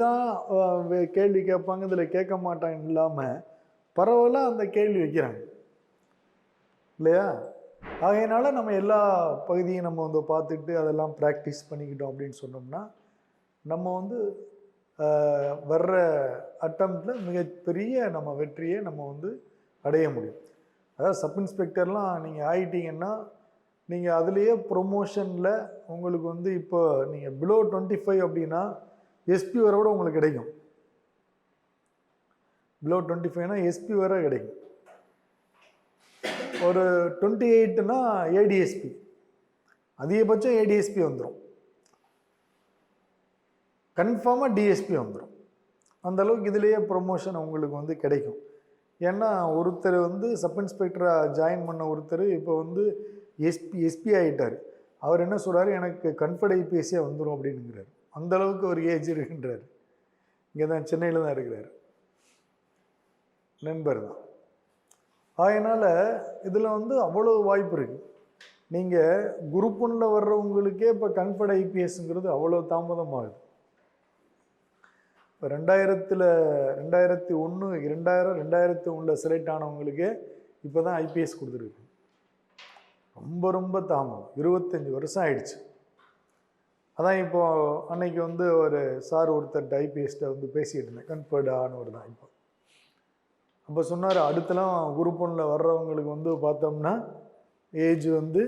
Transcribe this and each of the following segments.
தான் கேள்வி கேட்பாங்க, இதில் கேட்க மாட்டாங்க இல்லாமல் பரவலாக அந்த கேள்வி வைக்கிறாங்க இல்லையா? ஆகையினால நம்ம எல்லா பகுதியும் நம்ம வந்து பார்த்துக்கிட்டு அதெல்லாம் ப்ராக்டிஸ் பண்ணிக்கிட்டோம் அப்படின்னு சொன்னோம்னா நம்ம வந்து வர்ற அட்டம்ப்டில் மிகப்பெரிய நம்ம வெற்றியை நம்ம வந்து அடைய முடியும். அதாவது சப் இன்ஸ்பெக்டர்லாம் நீங்கள் ஆகிட்டீங்கன்னா நீங்கள் அதுலேயே ப்ரொமோஷனில் உங்களுக்கு வந்து இப்போ நீங்கள் பிலோ 25 அப்படின்னா எஸ்பி வரை கூட உங்களுக்கு கிடைக்கும். பிலோ 25னா எஸ்பி வரை கிடைக்கும். ஒரு 28னா ஏடிஎஸ்பி, அதிகபட்சம் ஏடிஎஸ்பி வந்துடும், கன்ஃபார்மாக டிஎஸ்பி வந்துடும். அந்தளவுக்கு இதுலேயே ப்ரொமோஷன் உங்களுக்கு வந்து கிடைக்கும். ஏன்னா ஒருத்தர் வந்து சப் இன்ஸ்பெக்டராக ஜாயின் பண்ண ஒருத்தர் இப்போ வந்து எஸ்பி ஆகிட்டார். அவர் என்ன சொல்கிறாரு, எனக்கு கன்ஃபர்ட் ஐபிஎஸ்ஸே வந்துடும் அப்படின்னுங்கிறார். அந்தளவுக்கு ஒரு ஏஜ் இருக்குன்றார். இங்கே தான் சென்னையில் தான் இருக்கிறார், நண்பர் தான். அதனால் இதில் வந்து அவ்வளோ வாய்ப்பு இருக்குது. நீங்கள் குரூப் 1ல் வர்றவங்களுக்கே இப்போ கன்ஃபர்ட் ஐபிஎஸ்ங்கிறது அவ்வளோ தாமதமாகுது. இப்போ 2001 2001 செலக்ட் ஆனவங்களுக்கே இப்போ தான் ஐபிஎஸ் கொடுத்துருக்கு. ரொம்ப ரொம்ப தாமதம், 25 வருஷம் ஆயிடுச்சு. அதான் இப்போது அன்னைக்கு வந்து ஒரு சார் ஒருத்தர் ஐபிஎஸ்ட்டை வந்து பேசிகிட்டு இருந்தேன், கன்ஃபர்ட் ஆனவர் தான். இப்போ அப்போ சொன்னார், அடுத்தலாம் குரூப் 1ல் வர்றவங்களுக்கு வந்து பார்த்தோம்னா ஏஜ் வந்து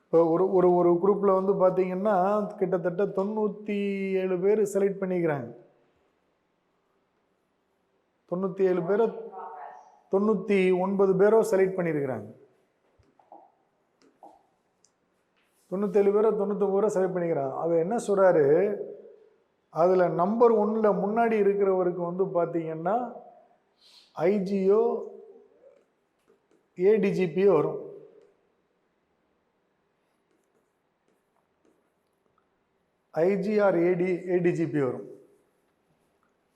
இப்போ ஒரு குரூப்பில் வந்து பார்த்தீங்கன்னா கிட்டத்தட்ட 97 பேர் செலக்ட் பண்ணிக்கிறாங்க. 97 பேரோ 99 பேரோ செலக்ட் பண்ணியிருக்கிறாங்க. 97 பேரோ 99 பேரோ செலக்ட் பண்ணிக்கிறாங்க. அது என்ன சொல்கிறாரு, அதில் நம்பர் 1ல் முன்னாடி இருக்கிறவருக்கு வந்து பார்த்தீங்கன்னா ஐஜியோ ஏடிஜிபியோ வரும். ஐஜிஆர் ஏடிஜிபி வரும்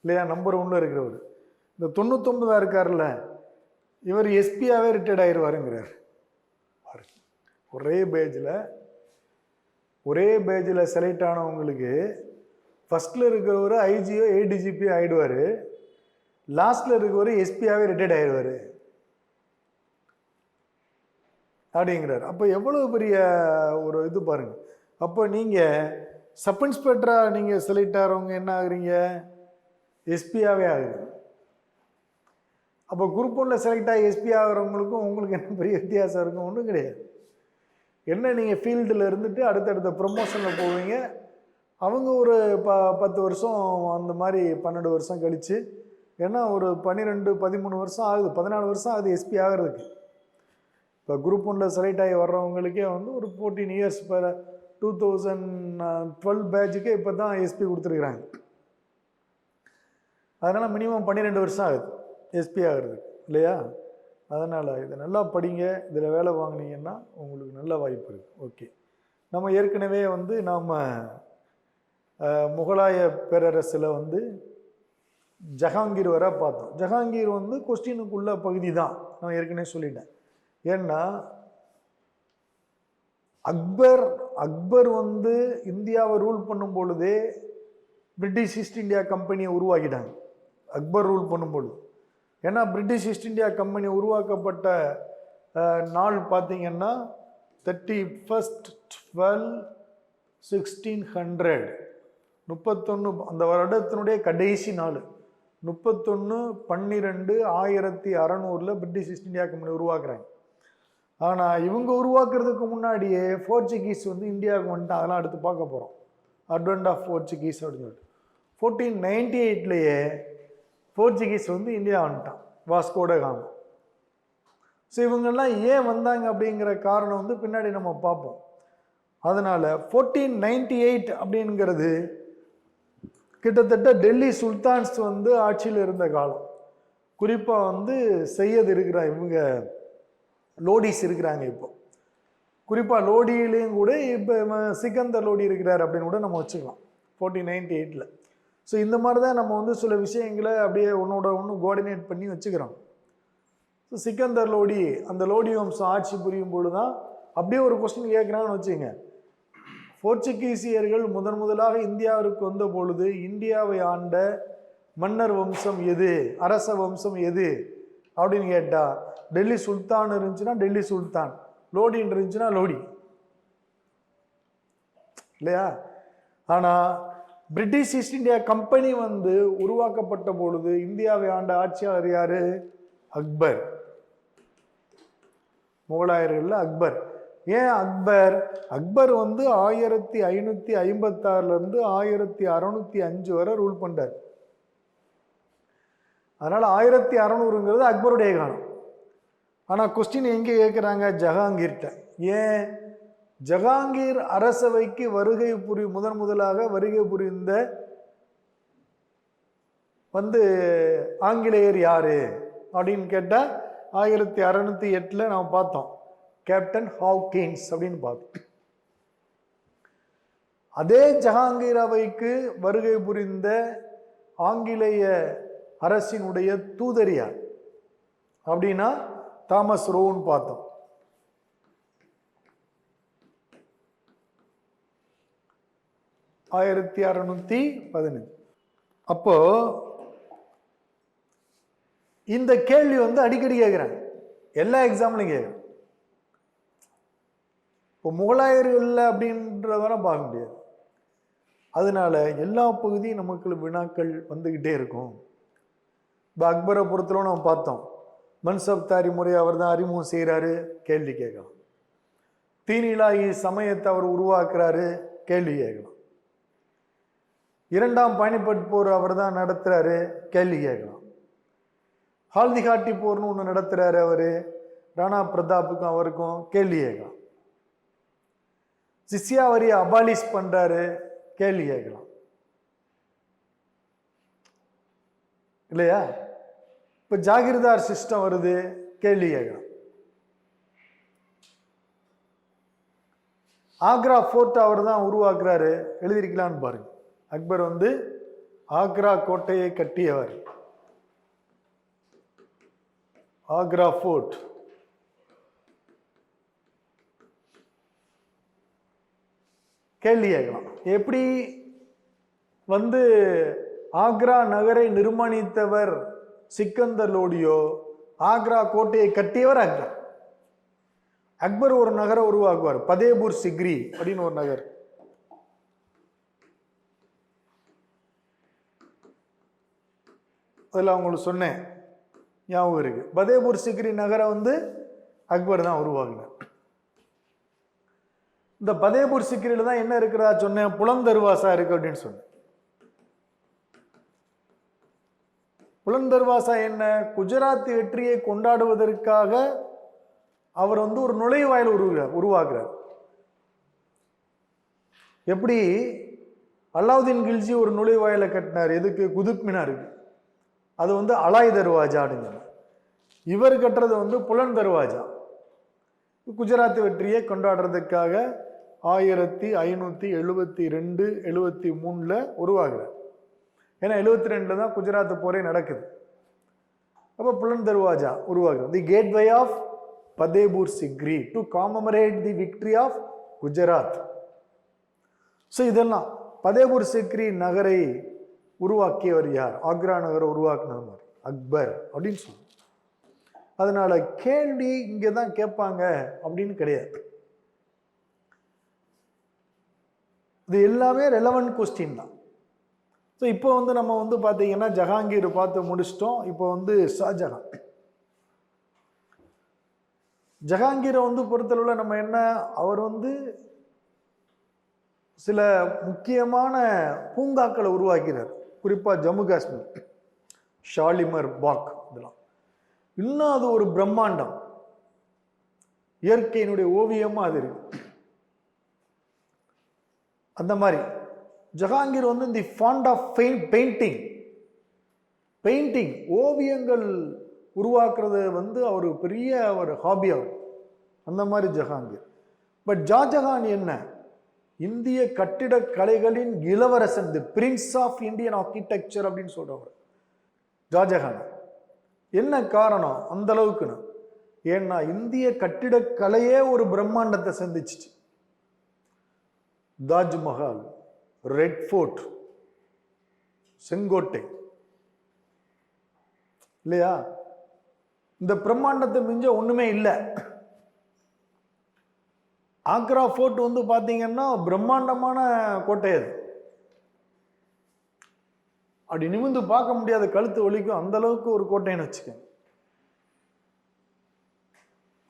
இல்லையா? நம்பர் 1ல் இருக்கிறவர். இந்த 99 இருக்கார்ல, இவர் எஸ்பியாகவே ரிட்டையர்ட் ஆயிடுவாருங்கிறார். ஒரே பேஜில் செலக்ட் ஆனவங்களுக்கு ஃபஸ்ட்டில் இருக்கிறவர் ஐஜியோ ஏடிஜிபியோ ஆகிடுவார், லாஸ்ட்டில் இருக்கிறவர் எஸ்பியாகவே ரிட்டையர்ட் ஆயிடுவார் அப்படிங்கிறார். அப்போ எவ்வளோ பெரிய ஒரு இது பாருங்கள். அப்போ நீங்கள் சப் இன்ஸ்பெக்டராக நீங்கள் செலக்ட் ஆகிறவங்க என்ன ஆகுறீங்க, எஸ்பியாகவே ஆகுது. அப்போ குரூப் 1ல் செலக்ட் ஆகி எஸ்பி ஆகிறவங்களுக்கும் உங்களுக்கு என்ன பெரிய வித்தியாசம் இருக்கும்? ஒன்றும் கிடையாது. என்ன நீங்கள் ஃபீல்டில் இருந்துட்டு அடுத்தடுத்த ப்ரொமோஷனில் போவீங்க. அவங்க ஒரு 10 வருஷம் அந்த மாதிரி 12 வருஷம் கழித்து, ஏன்னா ஒரு 12-13 வருஷம் ஆகுது, 14 வருஷம் ஆகுது எஸ்பி ஆகிறதுக்கு. இப்போ குரூப் 1ல் செலக்ட் ஆகி வர்றவங்களுக்கே வந்து ஒரு 14 இயர்ஸ், இப்போ 2012 பேட்சுக்கே இப்போ தான் எஸ்பி கொடுத்துருக்குறாங்க. அதனால் மினிமம் 12 வருஷம் ஆகுது எஸ்பி ஆகிறதுக்கு இல்லையா? அதனால் இதை நல்லா படிங்க. இதில் வேலை வாங்கினீங்கன்னா உங்களுக்கு நல்ல வாய்ப்பு இருக்குது. ஓகே, நம்ம ஏற்கனவே வந்து நாம் முகலாய பேரரசில் வந்து ஜஹாங்கீர் வர பார்த்தோம். ஜஹாங்கீர் வந்து கொஸ்டினுக்குள்ள பகுதி தான், நான் ஏற்கனவே சொல்லிட்டேன். ஏன்னா அக்பர் வந்து இந்தியாவை ரூல் பண்ணும் பொழுதே பிரிட்டிஷ் ஈஸ்ட் இந்தியா கம்பெனியை உருவாக்கிட்டாங்க. அக்பர் ரூல் பண்ணும்பொழுது, ஏன்னா பிரிட்டிஷ் ஈஸ்ட் இந்தியா கம்பெனி உருவாக்கப்பட்ட நாள் பார்த்தீங்கன்னா 31/12/1600, 31 அந்த வருடத்தினுடைய கடைசி நாள் 31/12/1600 பிரிட்டிஷ் ஈஸ்ட் இந்தியா கம்பெனி உருவாக்குறாங்க. ஆனால் இவங்க உருவாக்குறதுக்கு முன்னாடியே போர்ச்சுகீஸ் வந்து இந்தியாவுக்கு வந்துட்டு, அதெல்லாம் அடுத்து பார்க்க போகிறோம், அட்வென்ட் ஆஃப் போர்ச்சுகீஸ் அப்படின்னு சொல்லிட்டு. 1498 போர்ச்சுகீஸ் வந்து இந்தியா வந்துட்டான், வாஸ்கோ ட காமா. ஸோ இவங்கெல்லாம் ஏன் வந்தாங்க அப்படிங்கிற காரணம் வந்து பின்னாடி நம்ம பார்ப்போம். அதனால் 1498 அப்படிங்கிறது கிட்டத்தட்ட டெல்லி சுல்தான்ஸ் வந்து ஆட்சியில் இருந்த காலம். குறிப்பாக வந்து சையத் இருக்கிறாங்க, இவங்க லோடிஸ் இருக்கிறாங்க. இப்போ குறிப்பாக லோடியிலையும் கூட இப்போ சிக்கந்தர் லோடி இருக்கிறார் அப்படின்னு கூட நம்ம வச்சுக்கலாம் 1498. ஸோ இந்த மாதிரி தான் நம்ம வந்து சில விஷயங்களை அப்படியே ஒன்றோட ஒன்று கோஆர்டினேட் பண்ணி வச்சுக்கிறோம். ஸோ சிக்கந்தர் லோடி, அந்த லோடி வம்சம் ஆட்சி புரியும் பொழுது தான் அப்படியே ஒரு கொஸ்டின் கேட்குறாங்கன்னு வச்சுங்க. போர்ச்சுகீசியர்கள் முதலாக இந்தியாவிற்கு வந்த பொழுது இந்தியாவை ஆண்ட மன்னர் வம்சம் எது, அரச வம்சம் எது அப்படின்னு கேட்டா டெல்லி சுல்தான் இருந்துச்சுன்னா டெல்லி சுல்தான், லோடின்னு இருந்துச்சுன்னா லோடி இல்லையா? ஆனா பிரிட்டிஷ் ஈஸ்ட் இந்தியா கம்பெனி வந்து உருவாக்கப்பட்ட பொழுது இந்தியாவை ஆண்ட ஆட்சியாளர் யாரு? அக்பர். முகலாயர்கள் அக்பர். ஏன் அக்பர்? அக்பர் வந்து 1556 இருந்து 1605 வரை ரூல் பண்றார். அதனால 1600ங்கிறது அக்பருடைய காலம். ஆனா கொஸ்டின் எங்க கேட்கிறாங்க? ஜஹாங்கீர்கிட்ட. ஏன்? ஜஹாங்கீர் அரசவைக்கு முதலாக வருகை புரிந்த வந்து ஆங்கிலேயர் யாரு அப்படின்னு கேட்டா 1608 நாம் பார்த்தோம், கேப்டன் ஹாவ்கின்ஸ் அப்படின்னு பார்த்தோம். அதே ஜஹாங்கீர் அவைக்கு வருகை புரிந்த ஆங்கிலேய அரசினுடைய தூதர் யார் அப்படின்னா தாமஸ் ரோன்னு பார்த்தோம். ஆயிரத்தி 1615. அப்போ இந்த கேள்வி வந்து அடிக்கடி கேட்கிறாங்க, எல்லா எக்ஸாம்லையும் கேட்குறாங்க. இப்போ முகலாயர்கள் அப்படின்றவரை பார்க்க முடியாது. அதனால எல்லா பகுதியும் நமக்கு வினாக்கள் வந்துகிட்டே இருக்கும். இப்போ அக்பரை பொறுத்தளவு நம்ம பார்த்தோம், மன்சப்தாரி முறை அவர் தான் அறிமுகம் செய்கிறாரு, கேள்வி கேட்கலாம். தீனிலாயி சமயத்தை அவர் உருவாக்குறாரு, கேள்வி கேட்கலாம். 2ஆம் பானிபட் போர் அவர் தான் நடத்துறாரு, கேள்வி கேட்கலாம். ஹால்திகாட்டி போர்னு ஒன்று நடத்துறாரு அவரு, ராணா பிரதாப்புக்கும் அவருக்கும், கேள்வி கேட்கலாம். ஜிஸ்யா வரியை அபாலிஷ் பண்றாரு, கேள்வி கேட்கலாம் இல்லையா? இப்ப ஜாகிர்தார் சிஸ்டம் வருது, கேள்வி கேட்கலாம். ஆக்ரா ஃபோர்ட் அவர் தான் உருவாக்குறாரு, எழுதிருக்கலான்னு பாருங்க. அக்பர் வந்து ஆக்ரா கோட்டையை கட்டியவர், ஆக்ரா ஃபோர்ட். கேள்வி கேட்கலாம். எப்படி வந்து ஆக்ரா நகரை நிர்மாணித்தவர் சிக்கந்தர் லோடியோ, ஆக்ரா கோட்டையை கட்டியவர் அக்பர். அக்பர் ஒரு நகரை உருவாக்குவார், பதேபூர் சிக்ரி அப்படின்னு ஒரு நகர். அதில் அவங்களுக்கு சொன்னேன், ஞாபகம் இருக்கு. பதேபூர் சிக்ரி நகரை வந்து அக்பர் தான் உருவாக்குனார். இந்த பதேபூர் சிக்ரியில தான் என்ன இருக்கிறதா சொன்னேன், புலந்தர்வாசா இருக்கு அப்படின்னு சொன்னேன். புலந்தர்வாசா என்ன? குஜராத் வெற்றியை கொண்டாடுவதற்காக அவர் வந்து ஒரு நுழைவாயில் உருவாக்குறார். எப்படி அலாவுதீன் கில்ஜி ஒரு நுழைவாயிலை கட்டினார், எதுக்கு? குதுப் மினாருக்கு. அது வந்து அலாய் தர்வாஜா அப்படின்னு. இவர் கட்டுறது வந்து புலன் தர்வாஜா. குஜராத் வெற்றியை கொண்டாடுறதுக்காக 1572 73 உருவாகிறார். ஏன்னா 72 தான் குஜராத் போரே நடக்குது. அப்போ புலன் தர்வாஜா உருவாகிறது. The gateway of Fatehpur Sikri to commemorate the victory of Gujarat. So இதெல்லாம் பதேபூர் சிக்ரி நகரை உருவாக்கியவர் யார்? ஆக்ரா நகரை உருவாக்குனவர் அக்பர் அப்படின்னு சொல்லுவோம். அதனால கேள்வி இங்கே தான் கேட்பாங்க அப்படின்னு கிடையாது. இது எல்லாமே ரெலவெண்ட் கொஸ்டின் தான். ஸோ இப்போ வந்து நம்ம வந்து பார்த்தீங்கன்னா ஜஹாங்கீர் பார்த்து முடிச்சிட்டோம். இப்போ வந்து ஷாஜஹான். ஜஹாங்கீரை வந்து பொறுத்தளவில் நம்ம என்ன, அவர் வந்து சில முக்கியமான பூங்காக்களை உருவாக்கிறார். குறிப்பாக ஜம்மு காஷ்மீர், ஷாலிமர் பாக், இதெல்லாம் இன்னும் அது ஒரு பிரம்மாண்டம், இயற்கையினுடைய ஓவியமா அது இருக்கு. அந்த மாதிரி ஜஹாங்கீர் வந்து தி ஃபாண்ட் ஆஃப் பெயிண்டிங் ஓவியங்கள் உருவாக்குறது வந்து அவர் பெரிய ஒரு ஹாபி அவர். அந்த மாதிரி ஜஹாங்கீர். பட் ஷாஜஹான் என்ன? இந்திய கட்டிடக்கலைகளின் இளவரசன், தி பிரின்ஸ் ஆஃப் இந்தியன் ஆர்கிடெக்சர் அப்படின்னு சொல்றவர் ஷாஜஹான். என்ன காரணம் அந்த அளவுக்குன்னு? ஏன்னா இந்திய கட்டிடக்கலையே ஒரு பிரம்மாண்டத்தை சந்திச்சிச்சு. தாஜ்மஹால், ரெட் ஃபோர்ட், செங்கோட்டை இல்லையா? இந்த பிரம்மாண்டத்தை மிஞ்ச ஒண்ணுமே இல்லை. ஆக்ரா ஃபோர்ட் வந்து பாத்தீங்கன்னா பிரம்மாண்டமான கோட்டை. அது அப்படி நிமிந்து பார்க்க முடியாத, கழுத்து ஒலிக்கும் அந்த அளவுக்கு ஒரு கோட்டைன்னு வச்சுக்க.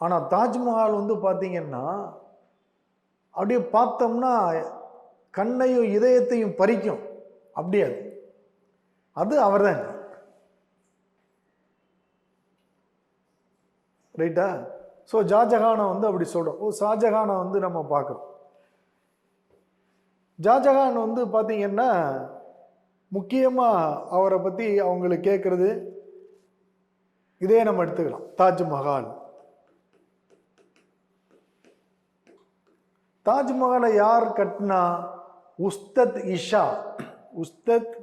ஆனா தாஜ்மஹால் வந்து பாத்தீங்கன்னா அப்படியே பார்த்தோம்னா கண்ணையும் இதயத்தையும் பறிக்கும். அப்படியே அது அவர்தான். ரைட்டா? ஸோ ஷாஜஹானை வந்து அப்படி சொல்றோம். ஷாஜஹானை வந்து நம்ம பார்க்குறோம். ஷாஜஹான் வந்து பார்த்தீங்கன்னா முக்கியமாக அவரை பற்றி அவங்களுக்கு கேட்குறது இதே நம்ம எடுத்துக்கலாம். தாஜ்மஹால், தாஜ்மஹாலை யார் கட்டினா? உஸ்தத் இஷா. உஸ்தத்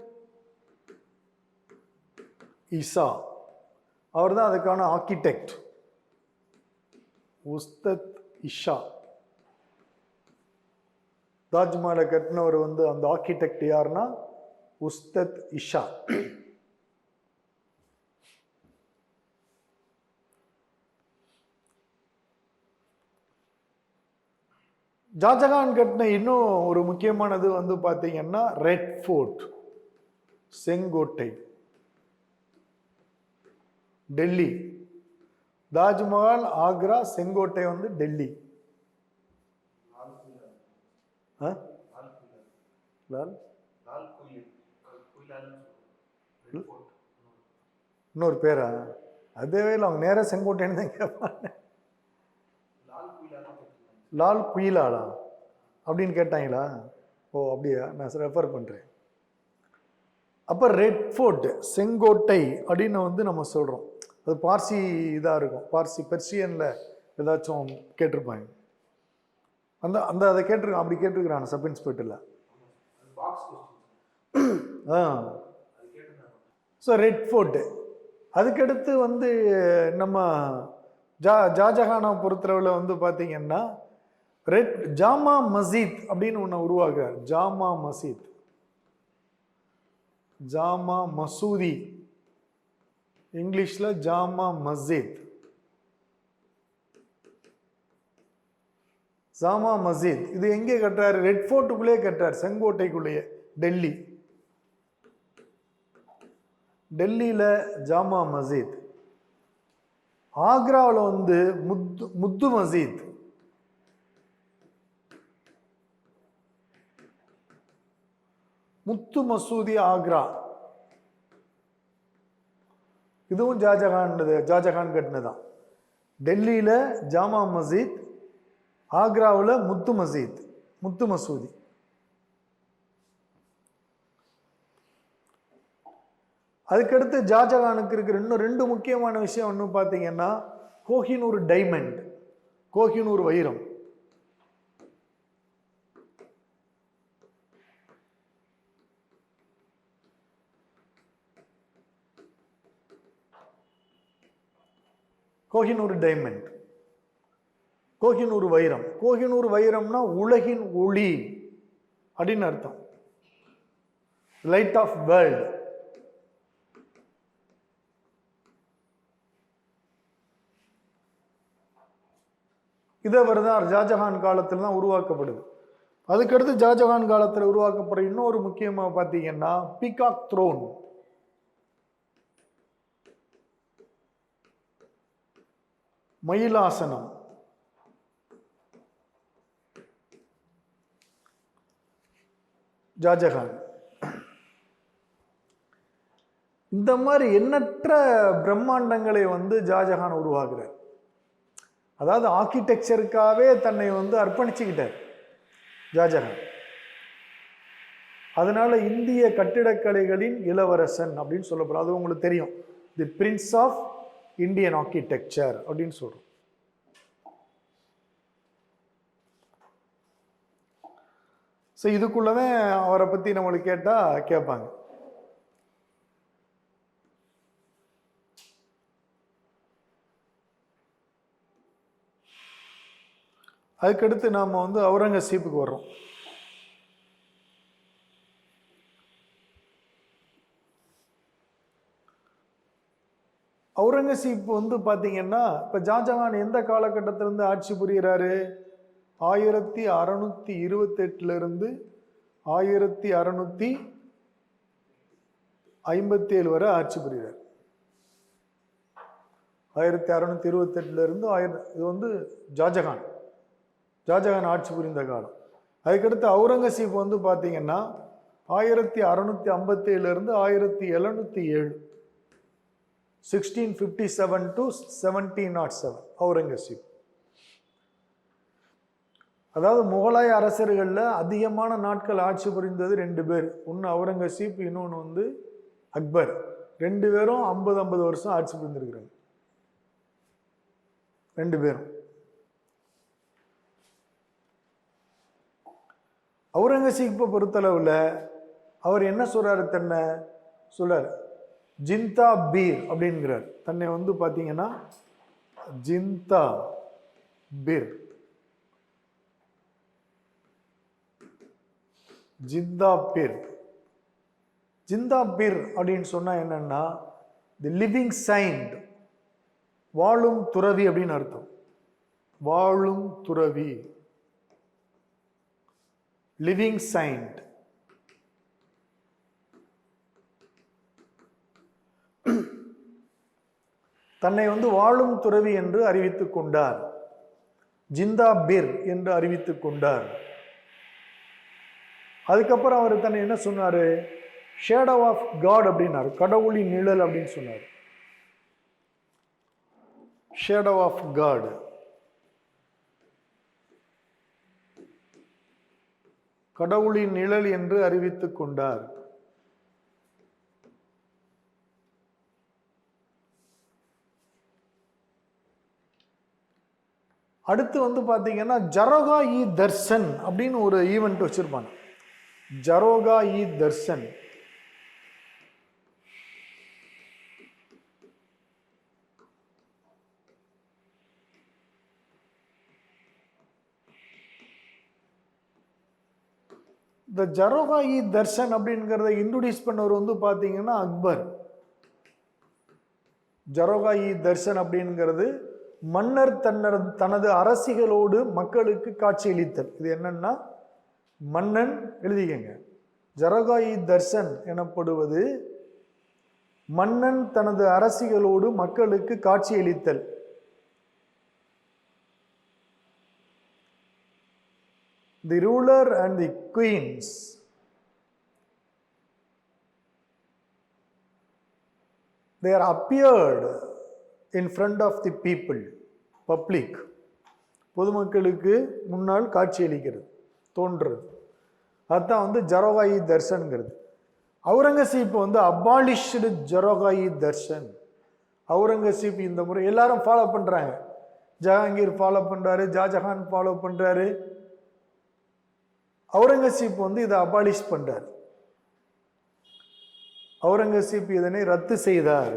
இஷா அவர் தான் அதுக்கான ஆர்கிடெக்ட். உஸ்தத் இஷா தாஜ்மஹாலை கட்டினவர் வந்து அந்த ஆர்கிடெக்ட் யாருன்னா உஸ்தத் இஷா. ஷாஜஹான் கட்டின இன்னும் ஒரு முக்கியமானது வந்து பார்த்தீங்கன்னா ரெட் ஃபோர்ட், செங்கோட்டை, டெல்லி. தாஜ்மஹால் ஆக்ரா, செங்கோட்டை வந்து டெல்லி. இன்னொரு பேரா? அதே அவங்க நேர செங்கோட்டைன்னு தான் கேட்பாங்க. லால் குயிலாளா அப்படின்னு கேட்டாங்களா? ஓ அப்படியா, நான் ரெஃபர் பண்றேன். அப்ப ரெட் ஃபோர்ட், செங்கோட்டை அப்படின்னு வந்து நம்ம சொல்றோம். அது பார்சி இதாக இருக்கும். பார்சி பெர்சியன்ல ஏதாச்சும் கேட்டிருப்பாங்க. அந்த அந்த அதை கேட்டிருக்கான், அப்படி கேட்டிருக்கிறான் சப் இன்ஸ்பெக்டர்ல. So red fort. அதுக்கடுத்து வந்து நம்ம ஷாஜஹானை பொறுத்தளவில் வந்து பார்த்தீங்கன்னா ரெட் ஜாமா மஸ்ஜித் அப்படின்னு ஒன்று உருவாக்குறார். ஜாமா மஸ்ஜித், ஜாமா மசூதி, இங்கிலீஷ்ல ஜாமா மஸ்ஜித். ஜாமா மஸ்ஜித் இது எங்கே கட்டுறாரு? ரெட் ஃபோர்ட்டுக்குள்ளேயே கட்டுறாரு, செங்கோட்டைக்குள்ளேயே, டெல்லி. டெல்லியில ஜாமா மஸ்ஜித். ஆக்ராவில் வந்து முத்து மஸ்ஜித். முத்து மசூதி ஆக்ரா. இதுவும் ஷாஜஹான் கட்டினதான். டெல்லியில ஜாமா மஸ்ஜித், ஆக்ராவில் முத்து மஸ்ஜித், முத்து மசூதி. அதுக்கடுத்து ஷாஜஹானுக்கு இருக்கிற இன்னும் ரெண்டு முக்கியமான விஷயம் ஒன்று பார்த்தீங்கன்னா கோஹினூர் டைமண்ட், கோஹினூர் வைரம். கோஹினூர் டைமண்ட், கோஹினூர் வைரம். கோஹினூர் வைரம்னா உலகின் ஒளி அப்படின்னு அர்த்தம். Light of world. இதை வருதான் ஷாஜஹான் காலத்தில் தான் உருவாக்கப்படுது. அதுக்கடுத்து ஷாஜஹான் காலத்தில் உருவாக்கப்படுற இன்னொரு முக்கியமாக பார்த்தீங்கன்னா பீகாக் த்ரோன். மயிலாசனம். ஷாஜஹான் இந்த மாதிரி எண்ணற்ற பிரம்மாண்டங்களை வந்து ஷாஜஹான் உருவாக்குறார். அதாவது ஆர்கிடெக்சருக்காகவே தன்னை வந்து அர்ப்பணிச்சுக்கிட்டார் ஷாஜஹான். அதனால இந்திய கட்டிடக்கலைகளின் இளவரசன் அப்படின்னு சொல்லப்படுற, அது உங்களுக்கு தெரியும், தி பிரின்ஸ் ஆஃப் இந்தியன் ஆர்கிடெக்சர் அப்படின்னு சொல்றோம். ஸோ இதுக்குள்ளதான் அவரை பத்தி நம்மளுக்கு கேட்டா கேட்பாங்க. அதுக்கடுத்து நாம் வந்து அவுரங்கசீப்புக்கு வர்றோம். அவுரங்கசீப் வந்து பார்த்தீங்கன்னா இப்போ ஷாஜகான் எந்த காலகட்டத்திலிருந்து ஆட்சி புரிகிறாரு? 1628 1657 வரை ஆட்சி புரிகிறார். 1628 இது வந்து ஷாஜகான் ஆட்சி புரிந்த காலம். அதுக்கடுத்து அவுரங்கசீப் வந்து பார்த்தீங்கன்னா 1657 1707 1657 to 1707 அவுரங்கசீப். அதாவது முகலாய அரசர்களில் அதிகமான நாட்கள் ஆட்சி புரிந்தது 2 பேர். ஒன்று அவுரங்கசீப், இன்னொன்று வந்து அக்பர். 2 பேரும் 50 வருஷம் ஆட்சி புரிந்திருக்கிறாங்க 2 பேரும். அவுரங்கசீப்பை பொறுத்தளவில் அவர் என்ன சொல்றாரு? தன்னை சொல்றாரு ஜிந்தா பீர் அப்படிங்கிறார். தன்னை வந்து பார்த்தீங்கன்னா ஜிந்தா பீர் அப்படின்னு சொன்னா என்னன்னா தி லிவிங் சைண்ட், வாழும் துறவி அப்படின்னு அர்த்தம். வாழும் துறவி, லிவிங் சைண்ட். தன்னை வந்து வாழும் துறவி என்று அறிவித்துக் கொண்டார். ஜிந்தா பீர் என்று அறிவித்துக் கொண்டார். அதுக்கப்புறம் அவர் தன்னை என்ன சொன்னாரு? ஷேடோ ஆஃப் காட் அப்படின்னாரு. கடவுளின் நிழல் அப்படின்னு சொன்னார். Shadow of God. கடவுளின் நிழல் என்று அறிவித்துக் கொண்டார். அடுத்து வந்து பார்த்தீங்கன்னா ஜரோகா இ தர்சன் அப்படின்னு ஒரு ஈவெண்ட் வச்சிருப்பாங்க. ஜரோகா இ தர்சன். இந்த ஜரோகா இ தர்சன் அப்படிங்கிறத இன்ட்ரோடியூஸ் பண்ணவர் வந்து பார்த்தீங்கன்னா அக்பர். ஜரோகா இ தர்சன் அப்படிங்கிறது மன்னர் தனது அரசிகளோடு மக்களுக்கு காட்சியளித்தல். இது என்னன்னா மன்னன் எழுதிக்கங்க. ஜரோகா இ தர்சன் எனப்படுவது மன்னன் தனது அரசிகளோடு மக்களுக்கு காட்சியளித்தல். The ruler and the queens they are appeared in front of the people, public. பொதுமக்களுக்கு முன்னால் காட்சியளிக்கிறது, தோன்றுறது. அதுதான் வந்து ஜரோகா இ தர்சன்ங்கிறது. அவுரங்கசீப் வந்து அபாலிஷ்டு ஜரோகா இ தர்சன். அவுரங்கசீப் இந்த முறை எல்லாரும் ஃபாலோ பண்றாங்க. ஜஹாங்கீர் ஃபாலோ பண்றாரு, ஷாஜகான் ஃபாலோ பண்றாரு. அவுரங்கசீப் வந்து இதை அபாலிஷ் பண்றார். அவுரங்கசீப் இதனை ரத்து செய்தார்.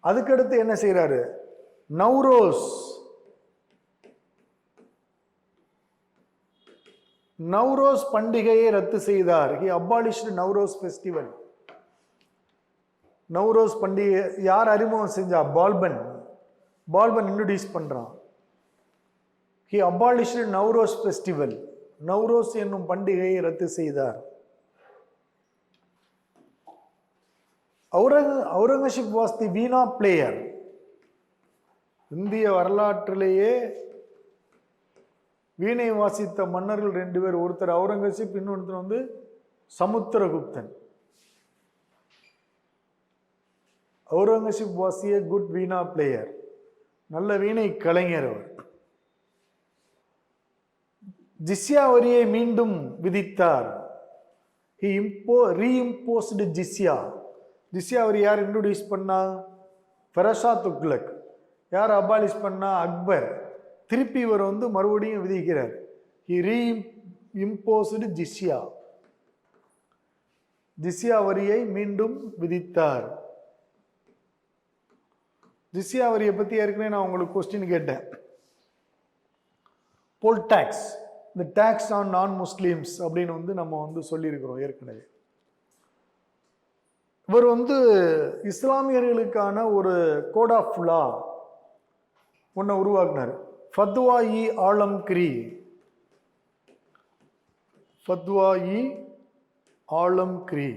அதுக்கடுத்து என்ன செய்யறாரு? நவ்ரோஸ் பண்டிகையை ரத்து செய்தார். He abolished Navroz festival. Navroz பண்டிகை யார் அறிமுகம் செஞ்சா? பால்பன் இன்ட்ரோடியூஸ் பண்றான். He abolished Navroz festival. Navroz என்னும் பண்டிகையை ரத்து செய்தார். Aurangzeb was the Veena player. இந்திய வரலாற்றிலேயே வீணை வாசித்த மன்னர்கள் 2 பேர். ஒருத்தர் அவுரங்கசீப், இன்னொருத்தர் வந்து சமுத்திரகுப்தன். Aurangzeb was a good veena player. நல்ல வீணை கலைஞர் அவர். ஜிஸ்யா வரியை மீண்டும் விதித்தார். He reimposed ஜிஸ்யா. ஜிஸ்யா வரி யார் இன்ட்ரோடியூஸ் பண்ணா? ஃபெரஷா துக்ளக். யார் அபாலிஷ் பண்ணா? அக்பர். திருப்பி இவர் வந்து மறுபடியும் விதிக்கிறார். He reimposed ஜிஸ்யா. ஜிஸ்யா வரியை மீண்டும் விதித்தார். ஜிஸ்யா வரியை பத்தி ஏற்கனவே நான் உங்களுக்கு கொஸ்டின் கேட்டேன். போல் டாக்ஸ், இந்த டாக்ஸ் ஆன் நான் முஸ்லிம்ஸ் அப்படின்னு வந்து நம்ம வந்து சொல்லியிருக்கிறோம் ஏற்கனவே. இவர் வந்து இஸ்லாமியர்களுக்கான ஒரு கோட் ஆஃப் லா ஒன்றை உருவாக்குனார். ஃபத்வா-இ ஆலம்கிரி. ஃபத்வா-இ ஆலம்கிரி.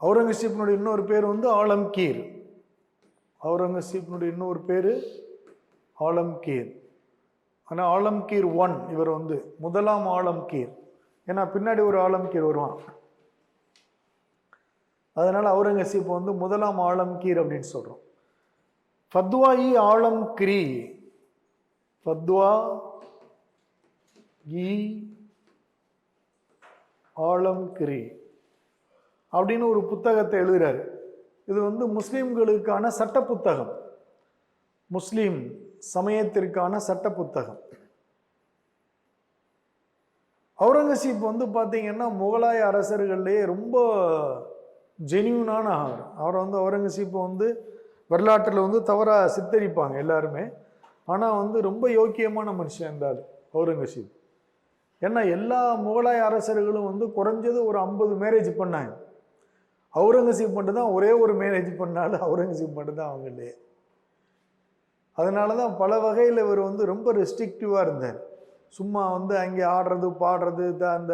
அவுரங்கசீப்பினுடைய இன்னொரு பேர் வந்து ஆலம்கீர். அவுரங்கசீப்பினுடைய இன்னொரு பேர் ஆலம்கீர். ஆனால் ஆலம்கீர் 1 இவர் வந்து முதலாம் ஆலம்கீர். ஏன்னா பின்னாடி ஒரு ஆலம்கீர் வருவான். அதனால அவுரங்கசீப் வந்து முதலாம் ஆலம்கீர் அப்படின்னு சொல்றோம். ஃபத்வா-இ ஆலம்கிரி. ஃபத்வா-இ ஆலம்கிரி அப்படின்னு ஒரு புத்தகத்தை எழுதுறாரு. இது வந்து முஸ்லிம்களுக்கான சட்ட புத்தகம், முஸ்லிம் சமயத்திற்கான சட்ட புத்தகம். அவுரங்கசீப் வந்து பார்த்தீங்கன்னா முகலாய அரசர்கள்லேயே ரொம்ப ஜெனியூனான அவரை வந்து அவுரங்கசீப்பை வந்து வரலாற்றில் வந்து தவறாக சித்தரிப்பாங்க எல்லாருமே. ஆனால் வந்து ரொம்ப யோக்கியமான மனுஷன் இருந்தார் அவுரங்கசீப். ஏன்னா எல்லா முகலாய அரசர்களும் வந்து குறைஞ்சது ஒரு 50 மேரேஜ் பண்ணாங்க. அவுரங்கசீப் மட்டும் தான் ஒரே ஒரு மேரேஜ் பண்ணாலும் அவுரங்கசீப் மட்டும் தான் அவங்களே. அதனால தான் பல வகையில் இவர் வந்து ரொம்ப ரெஸ்ட்ரிக்டிவாக இருந்தார். சும்மா வந்து அங்கே ஆடுறது பாடுறது அந்த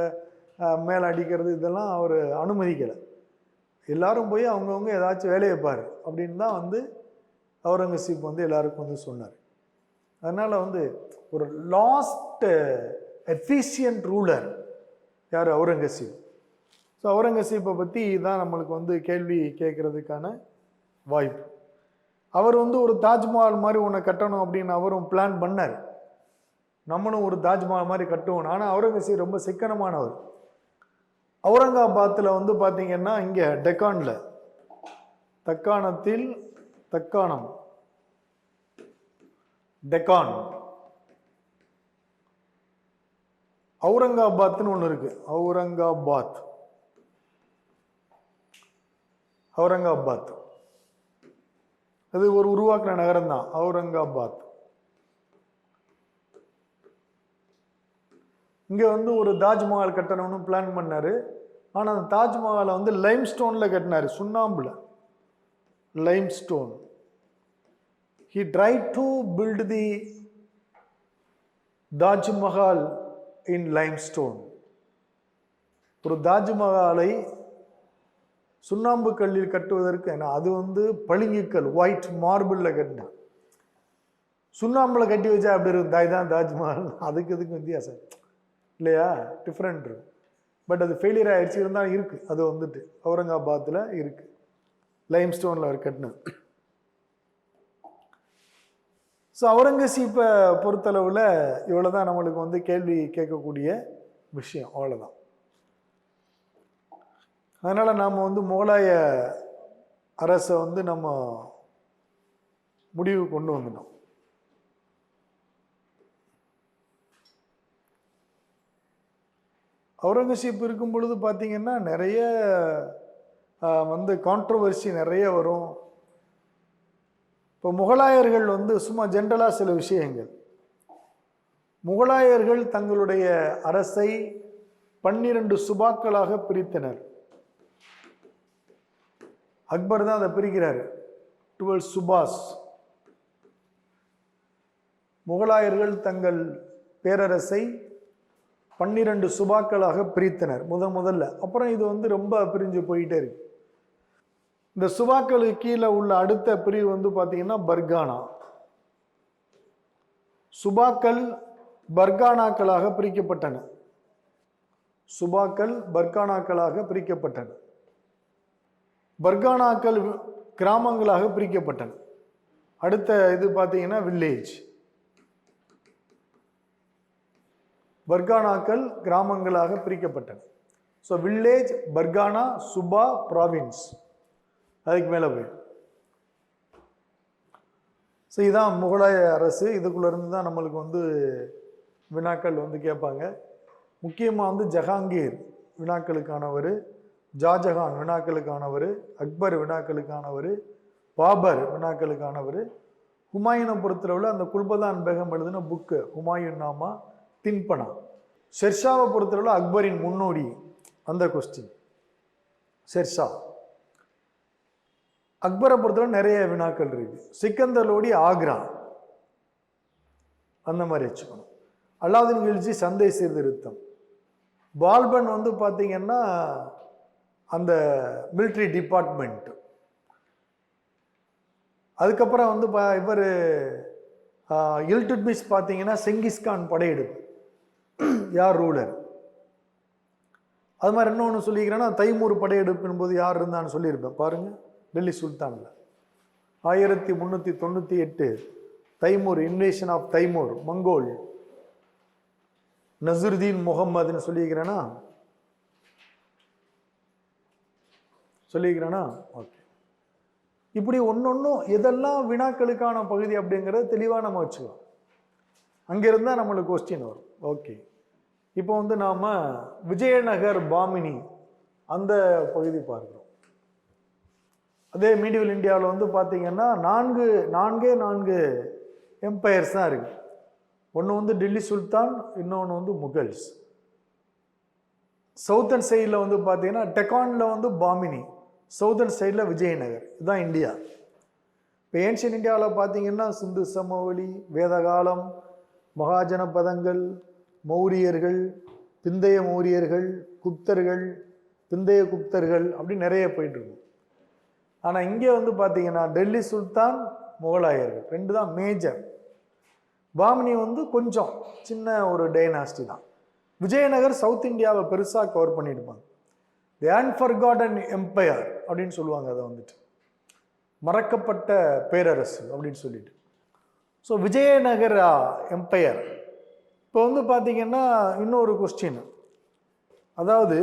மேலே அடிக்கிறது இதெல்லாம் அவர் அனுமதிக்கலை. எல்லாரும் போய் அவங்கவுங்க ஏதாச்சும் வேலையை பாரு அப்படின்னு தான் வந்து அவுரங்கசீப் வந்து எல்லாருக்கும் வந்து சொன்னார். அதனால் வந்து ஒரு லாஸ்ட் எஃபிஷியன்ட் ரூலர் யார்? அவுரங்கசீப். ஸோ அவுரங்கசீப்பை பற்றி தான் நம்மளுக்கு வந்து கேள்வி கேட்குறதுக்கான வாய்ப்பு. அவர் வந்து ஒரு தாஜ்மஹால் மாதிரி ஒன்று கட்டணும் அப்படின்னு அவரும் பிளான் பண்ணார். நம்மளும் ஒரு தாஜ்மஹால் மாதிரி கட்டுவோம். ஆனால் அவுரங்கசீப் ரொம்ப சிக்கனமானவர். அவுரங்காபாத்தில் வந்து பார்த்தீங்கன்னா இங்கே டெக்கானில் தக்காணம் டெக்கான் அவுரங்காபாத்னு ஒன்று இருக்கு. அவுரங்காபாத் அது ஒரு உருவாக்கின நகரம் தான் அவுரங்காபாத். இங்கே வந்து ஒரு தாஜ்மஹால் கட்டணும்னு பிளான் பண்ணார். ஆனால் அந்த தாஜ்மஹாலை வந்து லைம் ஸ்டோனில் கட்டினார், சுண்ணாம்பில். Limestone. He tried to build the Taj Mahal in limestone. ஒரு தாஜ்மஹாலை சுண்ணாம்பு கல்லில் கட்டுவதற்கு அது வந்து பளிங்குக்கல் ஒயிட் மார்பிளில் கட்டினான். சுண்ணாம்பில் கட்டி வச்சா அப்படி இருக்கும், தான் தாஜ்மஹால். அதுக்கு வித்தியாசம் இல்லையா? டிஃப்ரெண்ட் இருக்கும். பட் அது ஃபெயிலியர் ஆயிடுச்சு. இருந்தாலும் இருக்குது, அது வந்துட்டு அவுரங்காபாத்தில் இருக்குது. லைம்ஸ்டோனில் அவர் கட்டினது. ஸோ அவுரங்கசீப்பை பொறுத்தளவில் இவ்வளோ தான் நம்மளுக்கு வந்து கேள்வி கேட்கக்கூடிய விஷயம், அவ்வளோதான். அதனால் நாம் வந்து முகலாய அரசை வந்து நம்ம முடிவு கொண்டு வந்துட்டோம். அவுரங்கசீப் இருக்கும் பொழுது பார்த்திங்கன்னா நிறைய வந்து கான்ட்ரவர்சி நிறைய வரும். இப்போ முகலாயர்கள் வந்து சும்மா ஜென்ரலாக சில விஷயங்கள், முகலாயர்கள் தங்களுடைய அரசை 12 சுபாக்களாக பிரித்தனர். அக்பர் தான் அதை பிரிக்கிறார், 12 சுபாஸ். முகலாயர்கள் தங்கள் பேரரசை 12 சுபாக்களாக பிரித்தனர் முதல்ல. அப்புறம் இது வந்து ரொம்ப பிரிஞ்சு போயிட்டே இருக்கு. இந்த சுபாக்களுக்கு கீழே உள்ள அடுத்த பிரிவு வந்து பார்த்தீங்கன்னா பர்கானா. சுபாக்கள் பர்கானாக்களாக பிரிக்கப்பட்டன. சுபாக்கள் பர்கானாக்களாக பிரிக்கப்பட்டன. பர்கானாக்கள் கிராமங்களாக பிரிக்கப்பட்டன. அடுத்த இது பார்த்தீங்கன்னா வில்லேஜ். பர்கானாக்கள் கிராமங்களாக பிரிக்கப்பட்டன. So village, pargana, subah, province, அதுக்கு மேலே போய். ஸோ இதுதான் முகலாய அரசு. இதுக்குள்ளேருந்து தான் நம்மளுக்கு வந்து வினாக்கள் வந்து கேட்பாங்க. முக்கியமாக வந்து ஜஹாங்கீர் வினாக்களுக்கானவர், ஷாஜஹான் வினாக்களுக்கானவர், அக்பர் வினாக்களுக்கானவர், பாபர் வினாக்களுக்கானவர். ஹுமாயூனை பொறுத்தளவில் அந்த குல்பதான் பேகம் எழுதின புக்கு ஹுமாயூன் நாமா தின்பனா. ஷெர்ஷாவை பொறுத்தளவில் அக்பரின் முன்னோடி, அந்த கொஸ்டின். ஷெர்ஷா. அக்பரை பொறுத்தவரை நிறைய வினாக்கள் இருக்கு. சிக்கந்தர் லோடி ஆக்ரா, அந்த மாதிரி வச்சுக்கணும். அலாவுதீன் கில்ஜி சந்தை சீர்திருத்தம். பால்பன் வந்து பார்த்தீங்கன்னா அந்த மிலிட்ரி டிபார்ட்மெண்ட். அதுக்கப்புறம் வந்து இவர் இல்துட்மிஷ் பார்த்தீங்கன்னா செங்கிஸ்கான் படையெடுப்பு, யார் ரூலர். அது மாதிரி இன்னொன்று சொல்லிக்கிறேன்னா தைமூர் படையெடுப்பின் போது யார் இருந்தான்னு சொல்லியிருப்பேன் பாருங்க. டெல்லி சுல்தானில் 1398 தைமூர், இன்வேஷன் ஆஃப் தைமூர், மங்கோல், நசுருதீன் முகம்மதுன்னு சொல்லிக்கிறேன்னா ஓகே. இப்படி ஒன்னொன்னும் எதெல்லாம் வினாக்களுக்கான பகுதி அப்படிங்கிறத தெளிவாக நம்ம வச்சுக்கலாம். அங்கிருந்தா நம்மளுக்கு கொஸ்டின் வரும். ஓகே, இப்போ வந்து நாம விஜயநகர் பாமினி அந்த பகுதி பார்க்கிறோம். அதே மீடியல் இந்தியாவில் வந்து பார்த்தீங்கன்னா நான்கு எம்பையர்ஸ் தான் இருக்கு. ஒன்று வந்து டெல்லி சுல்தான், இன்னொன்று வந்து முகல்ஸ். சவுத்தன் சைடில் வந்து பார்த்தீங்கன்னா டெக்கானில் வந்து பாமினி, சவுதர்ன் சைடில் விஜயநகர். இதுதான் இந்தியா. இப்போ ஏன்ஷியன் இந்தியாவில் பார்த்தீங்கன்னா சிந்து சமவெளி, வேதகாலம், மகாஜனபதங்கள், மௌரியர்கள், பிந்தைய மௌரியர்கள், குப்தர்கள், பிந்தைய குப்தர்கள், அப்படி நிறைய போயிட்டு இருக்கும். ஆனால் இங்கே வந்து பார்த்தீங்கன்னா டெல்லி சுல்தான், முகலாயர்கள் ரெண்டு தான் மேஜர். பாமினி வந்து கொஞ்சம் சின்ன ஒரு டைனாஸ்டி தான். விஜயநகர் சவுத் இந்தியாவை பெருசாக கவர் பண்ணியிருப்பாங்க. தி அன்ஃபர்காட்டன் எம்பையர் அப்படின்னு சொல்லுவாங்க. அதை வந்துட்டு மறக்கப்பட்ட பேரரசு அப்படின்னு சொல்லிட்டு. So Vijayanagara empire. இப்போ வந்து பார்த்தீங்கன்னா இன்னொரு கொஸ்டின், அதாவது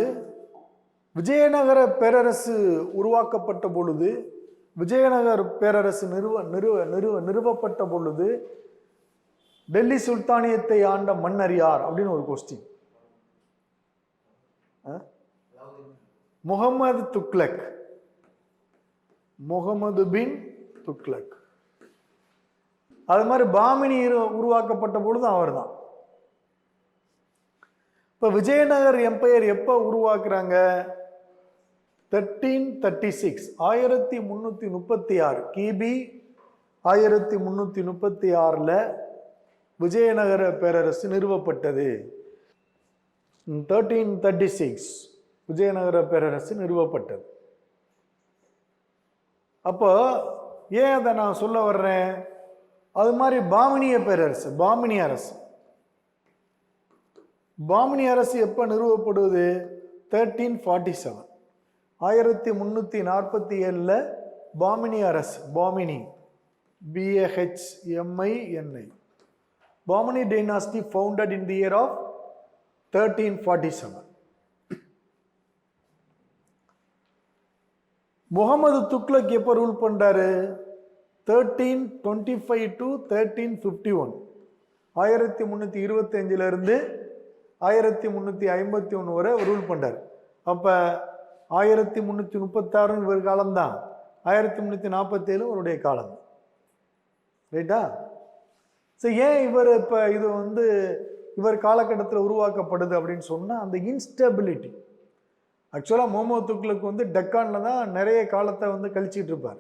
விஜயநகர பேரரசு உருவாக்கப்பட்ட பொழுது, விஜயநகர் பேரரசு நிறுவப்பட்ட பொழுது டெல்லி சுல்தானியத்தை ஆண்ட மன்னர் யார் அப்படின்னு ஒரு கொஸ்டின். முகமது துக்ளக், முகமது பின் துக்ளக். அது மாதிரி பாமினி உருவாக்கப்பட்ட பொழுது அவர் தான். இப்ப விஜயநகர் எம்பையர் எப்ப உருவாக்குறாங்க? 1336, 1336 கிபி 1336ல விஜயநகர பேரரசு நிறுவப்பட்டது. 1336 விஜயநகர பேரரசு நிறுவப்பட்டது. அப்போ ஏன் அதை நான் சொல்ல வர்றேன்? அது மாதிரி பாமினிய பேரரசு, பாமினி அரசு, பாமினி அரசு எப்ப நிறுவப்படுவது? 1347, 1347 பாமினி அரசு, Bahmani, BAHMINI, Bahmani dynasty founded in the year of 1347. Muhammad Tughlaq எப்போ ரூல் பண்றாரு? 1325 to 1351, 1325 இருந்து 1351 வரை ரூல் பண்றாரு. அப்ப 1336 இவர் காலம்தான், 1347 அவருடைய காலம். ரைட்டா? ஏன் இவர் இப்ப இது வந்து இவர் காலகட்டத்தில் உருவாக்கப்படுது அப்படின்னு சொன்னா அந்த இன்ஸ்டபிலிட்டி. ஆக்சுவலாக முகமது துக்ளக் வந்து டெக்கானில் தான் நிறைய காலத்தை வந்து கழிச்சிட்டு இருப்பார்.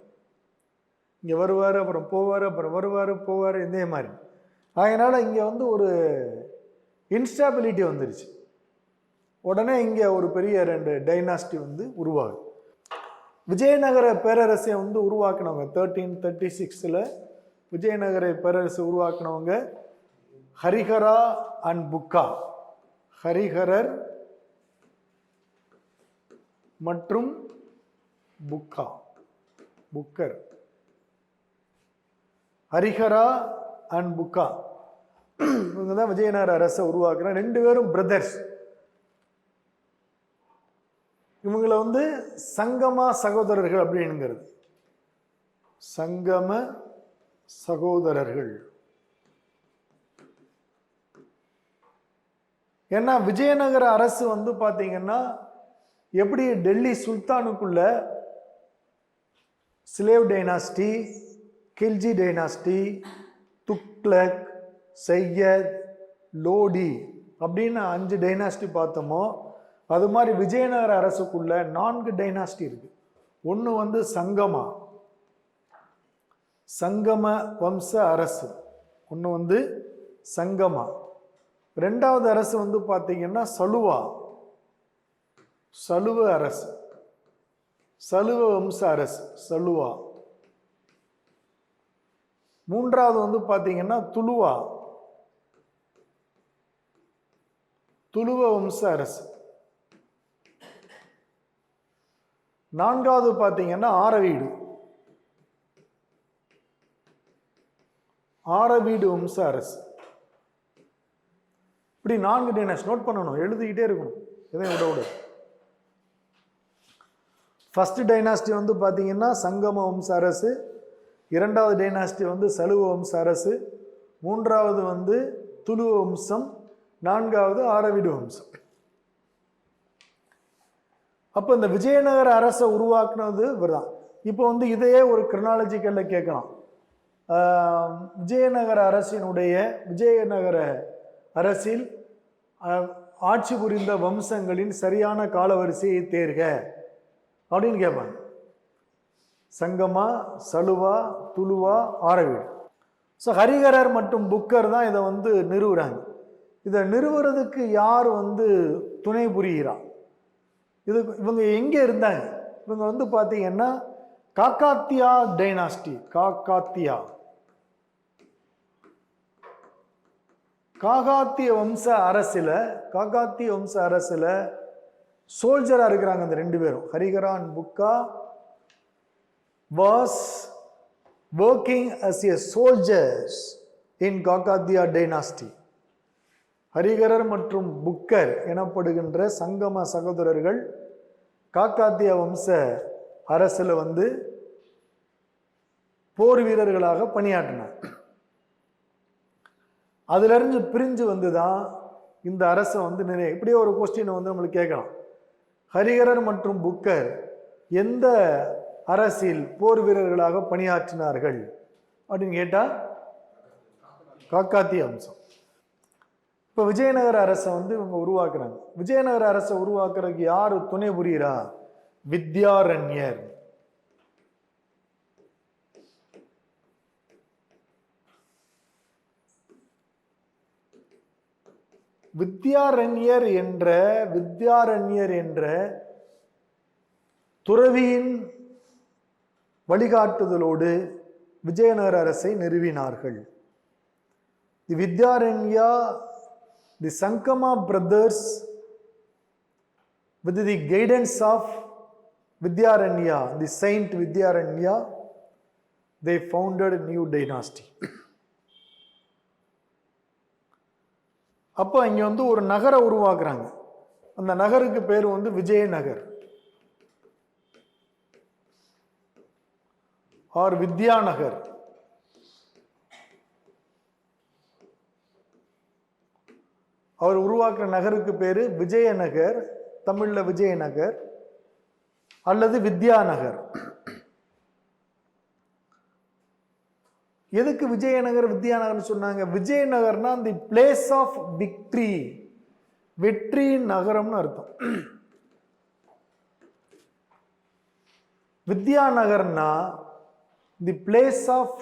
இங்கே வருவார், அப்புறம் போவார், அப்புறம் வருவார் போவார், இதே மாதிரி. அதனால் இங்கே வந்து ஒரு இன்ஸ்டாபிலிட்டி வந்துருச்சு. உடனே இங்கே ஒரு பெரிய 2 டைனாஸ்டி வந்து உருவாகுது. விஜயநகர பேரரசை வந்து உருவாக்கினவங்க 1336 விஜயநகர பேரரசு உருவாக்கினவங்க ஹரிஹரா அண்ட் புக்கா, ஹரிஹரர் மற்றும் புக்கா, புக்கர், ஹரிஹரா அண்ட் புக்கா, இவங்க தான் விஜயநகர அரசை உருவாக்குற 2 பேரும் பிரதர்ஸ். இவங்களை வந்து சங்கமா சகோதரர்கள் அப்படிங்கிறது, சங்கம சகோதரர்கள். ஏன்னா விஜயநகர அரசு வந்து பாத்தீங்கன்னா எப்படி டெல்லி சுல்தானுக்குள்ள slave dynasty, Khilji dynasty, Tughlaq, Sayyid, Lodi அப்படின்னு 5 டைனாஸ்டி பார்த்தோமோ, அது மாதிரி விஜயநகர அரசுக்குள்ள 4 டைனாஸ்டி இருக்கு. ஒன்று வந்து சங்கம வம்ச அரசு, ஒன்று வந்து சங்கமா. ரெண்டாவது அரசு வந்து பார்த்தீங்கன்னா சலுவ அரசு, சலுவ வம்ச அரசு சலுவா. மூன்றாவது வந்து பார்த்தீங்கன்னா துளுவ வம்ச அரசு. நான்காவது பார்த்தீங்கன்னா ஆரவீடு வம்ச அரசு. இப்படி 4 டைனாஸ்டி நோட் பண்ணணும், எழுதிக்கிட்டே இருக்கணும், எதையும் விட. ஃபர்ஸ்ட் டைனாஸ்டி வந்து பார்த்தீங்கன்னா சங்கம வம்ச அரசு, இரண்டாவது டைனாஸ்டி வந்து சலுவ வம்ச அரசு, மூன்றாவது வந்து துளுவ வம்சம், நான்காவது ஆரவீடு வம்சம். அப்போ இந்த விஜயநகர அரசை உருவாக்குனது இவர்தான். இப்போ வந்து இதையே ஒரு கிரனாலஜிக்கல்ல கேட்கலாம். விஜயநகர அரசில் ஆட்சி புரிந்த வம்சங்களின் சரியான காலவரிசையை தேர்க அப்படின்னு கேட்பாங்க. சங்கமா, சலுவா, துளுவா, ஆரவீடு. ஸோ ஹரிஹரர் மற்றும் புக்கர் தான் இதை வந்து நிறுவுறாங்க. இதை நிறுவுறதுக்கு யார் வந்து துணை புரிகிறா? இவங்க எங்கே இருந்தாங்க? இவங்க வந்து பார்த்தீங்கன்னா காக்காத்தியா டைனாஸ்டி, காகாத்திய வம்ச அரசில் சோல்ஜரா இருக்கிறாங்க. அந்த 2 பேரும், Harihara and Bukka was working as a soldiers in Kakatiya dynasty. ஹரிஹரர் மற்றும் புக்கர் எனப்படுகின்ற சங்கம சகோதரர்கள் காக்காத்திய வம்ச அரசுல வந்து போர் வீரர்களாக பணியாற்றினார். அதுல இருந்து பிரிஞ்சு வந்துதான் இந்த அரசை வந்து நிறைய இப்படியே ஒரு கொஸ்டின் வந்து நம்மளுக்கு கேட்கலாம். ஹரிஹரர் மற்றும் புக்கர் எந்த அரசில் போர் வீரர்களாக பணியாற்றினார்கள் அப்படின்னு கேட்டா காக்காத்திய வம்சம். இப்ப விஜயநகர அரசை வந்து இவங்க உருவாக்குறாங்க. விஜயநகர அரசை உருவாக்குறதுக்கு யாரு துணை புரிகிறா? வித்யாரண்யர். வித்யாரண்யர் என்ற துறவியின் வழிகாட்டுதலோடு விஜயநகர அரசை நிறுவினார்கள். தி வித்யாரண்யா, தி Sangma brothers, with the guidance of Vidyaranya, the saint Vidyaranya, they founded a new dynasty. அப்போ இங்க வந்து ஒரு நகரை உருவாக்குறாங்க. அந்த நகருக்கு பேர் வந்து விஜயநகர் ஆர் வித்யாநகர். அவர் உருவாக்குற நகருக்கு பேரு விஜயநகர், தமிழ்ல விஜயநகர் அல்லது வித்யாநகர். எதுக்கு விஜயநகர் வித்யாநகர் சொன்னாங்க? விஜயநகர்னா தி பிளேஸ் ஆஃப் விக்டரி, வெற்றி நகரம்னு அர்த்தம். வித்யாநகர்னா தி பிளேஸ் ஆஃப்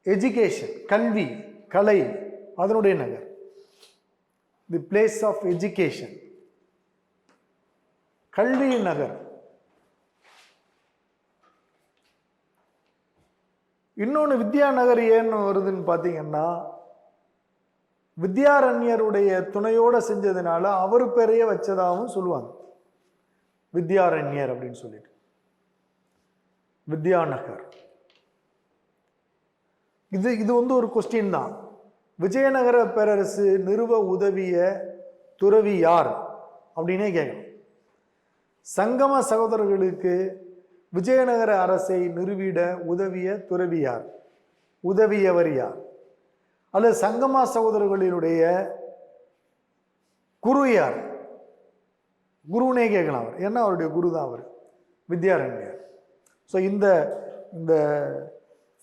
எஜுகேஷன், கல்வி, கலை, அதனுடைய நகர். தி பிளேஸ் ஆஃப் எஜுகேஷன், கல்வி நகர். இன்னொன்று வித்யாநகர் ஏன்னு வருதுன்னு பார்த்தீங்கன்னா, வித்யாரண்யருடைய துணையோட செஞ்சதுனால அவர் பேரையே வச்சதாகவும் சொல்லுவாங்க, வித்யாரண்யர் அப்படின்னு சொல்லிட்டு. வித்யாநகர் இது வந்து ஒரு கொஸ்டின் தான். விஜயநகர பேரரசு நிறுவ உதவிய துறவி யார் அப்படின்னே கேட்கணும். சங்கம சகோதரர்களுக்கு விஜயநகர அரசை நிறுவிட உதவிய துறவி யார், உதவியவர் யார்? அல்லது சங்கமா சகோதரர்களுடைய குரு யார்? குருனே கேட்கலாம் அவர், ஏன்னா அவருடைய குரு தான் அவர், வித்யாரண்யர். ஸோ இந்த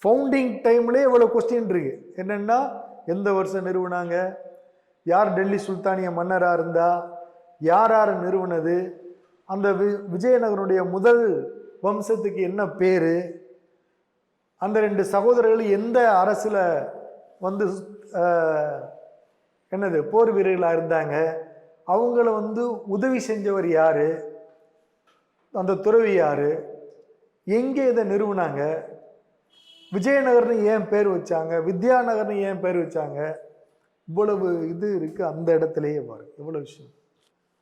ஃபவுண்டிங் டைம்லேயே இவ்வளோ கொஸ்டின் இருக்கு. என்னென்னா, எந்த வருஷம் நிறுவனாங்க, யார் டெல்லி சுல்தானிய மன்னராக இருந்தா, யார் யார் நிறுவனது, அந்த விஜயநகரனுடைய முதல் வம்சத்துக்கு என்ன பேர், அந்த 2 சகோதரர்கள் எந்த அரசுல வந்து என்னது போர் வீரர்களாக இருந்தாங்க, அவங்கள வந்து உதவி செஞ்சவர் யாரு, அந்த துறவி யாரு, எங்கே இதை நிறுவனாங்க, விஜயநகர்னு ஏன் பேர் வச்சாங்க, வித்யாநகர்னு ஏன் பேர் வச்சாங்க, இவ்வளவு இது இருக்கு அந்த இடத்துலயே பாருங்க, இவ்வளவு விஷயம்.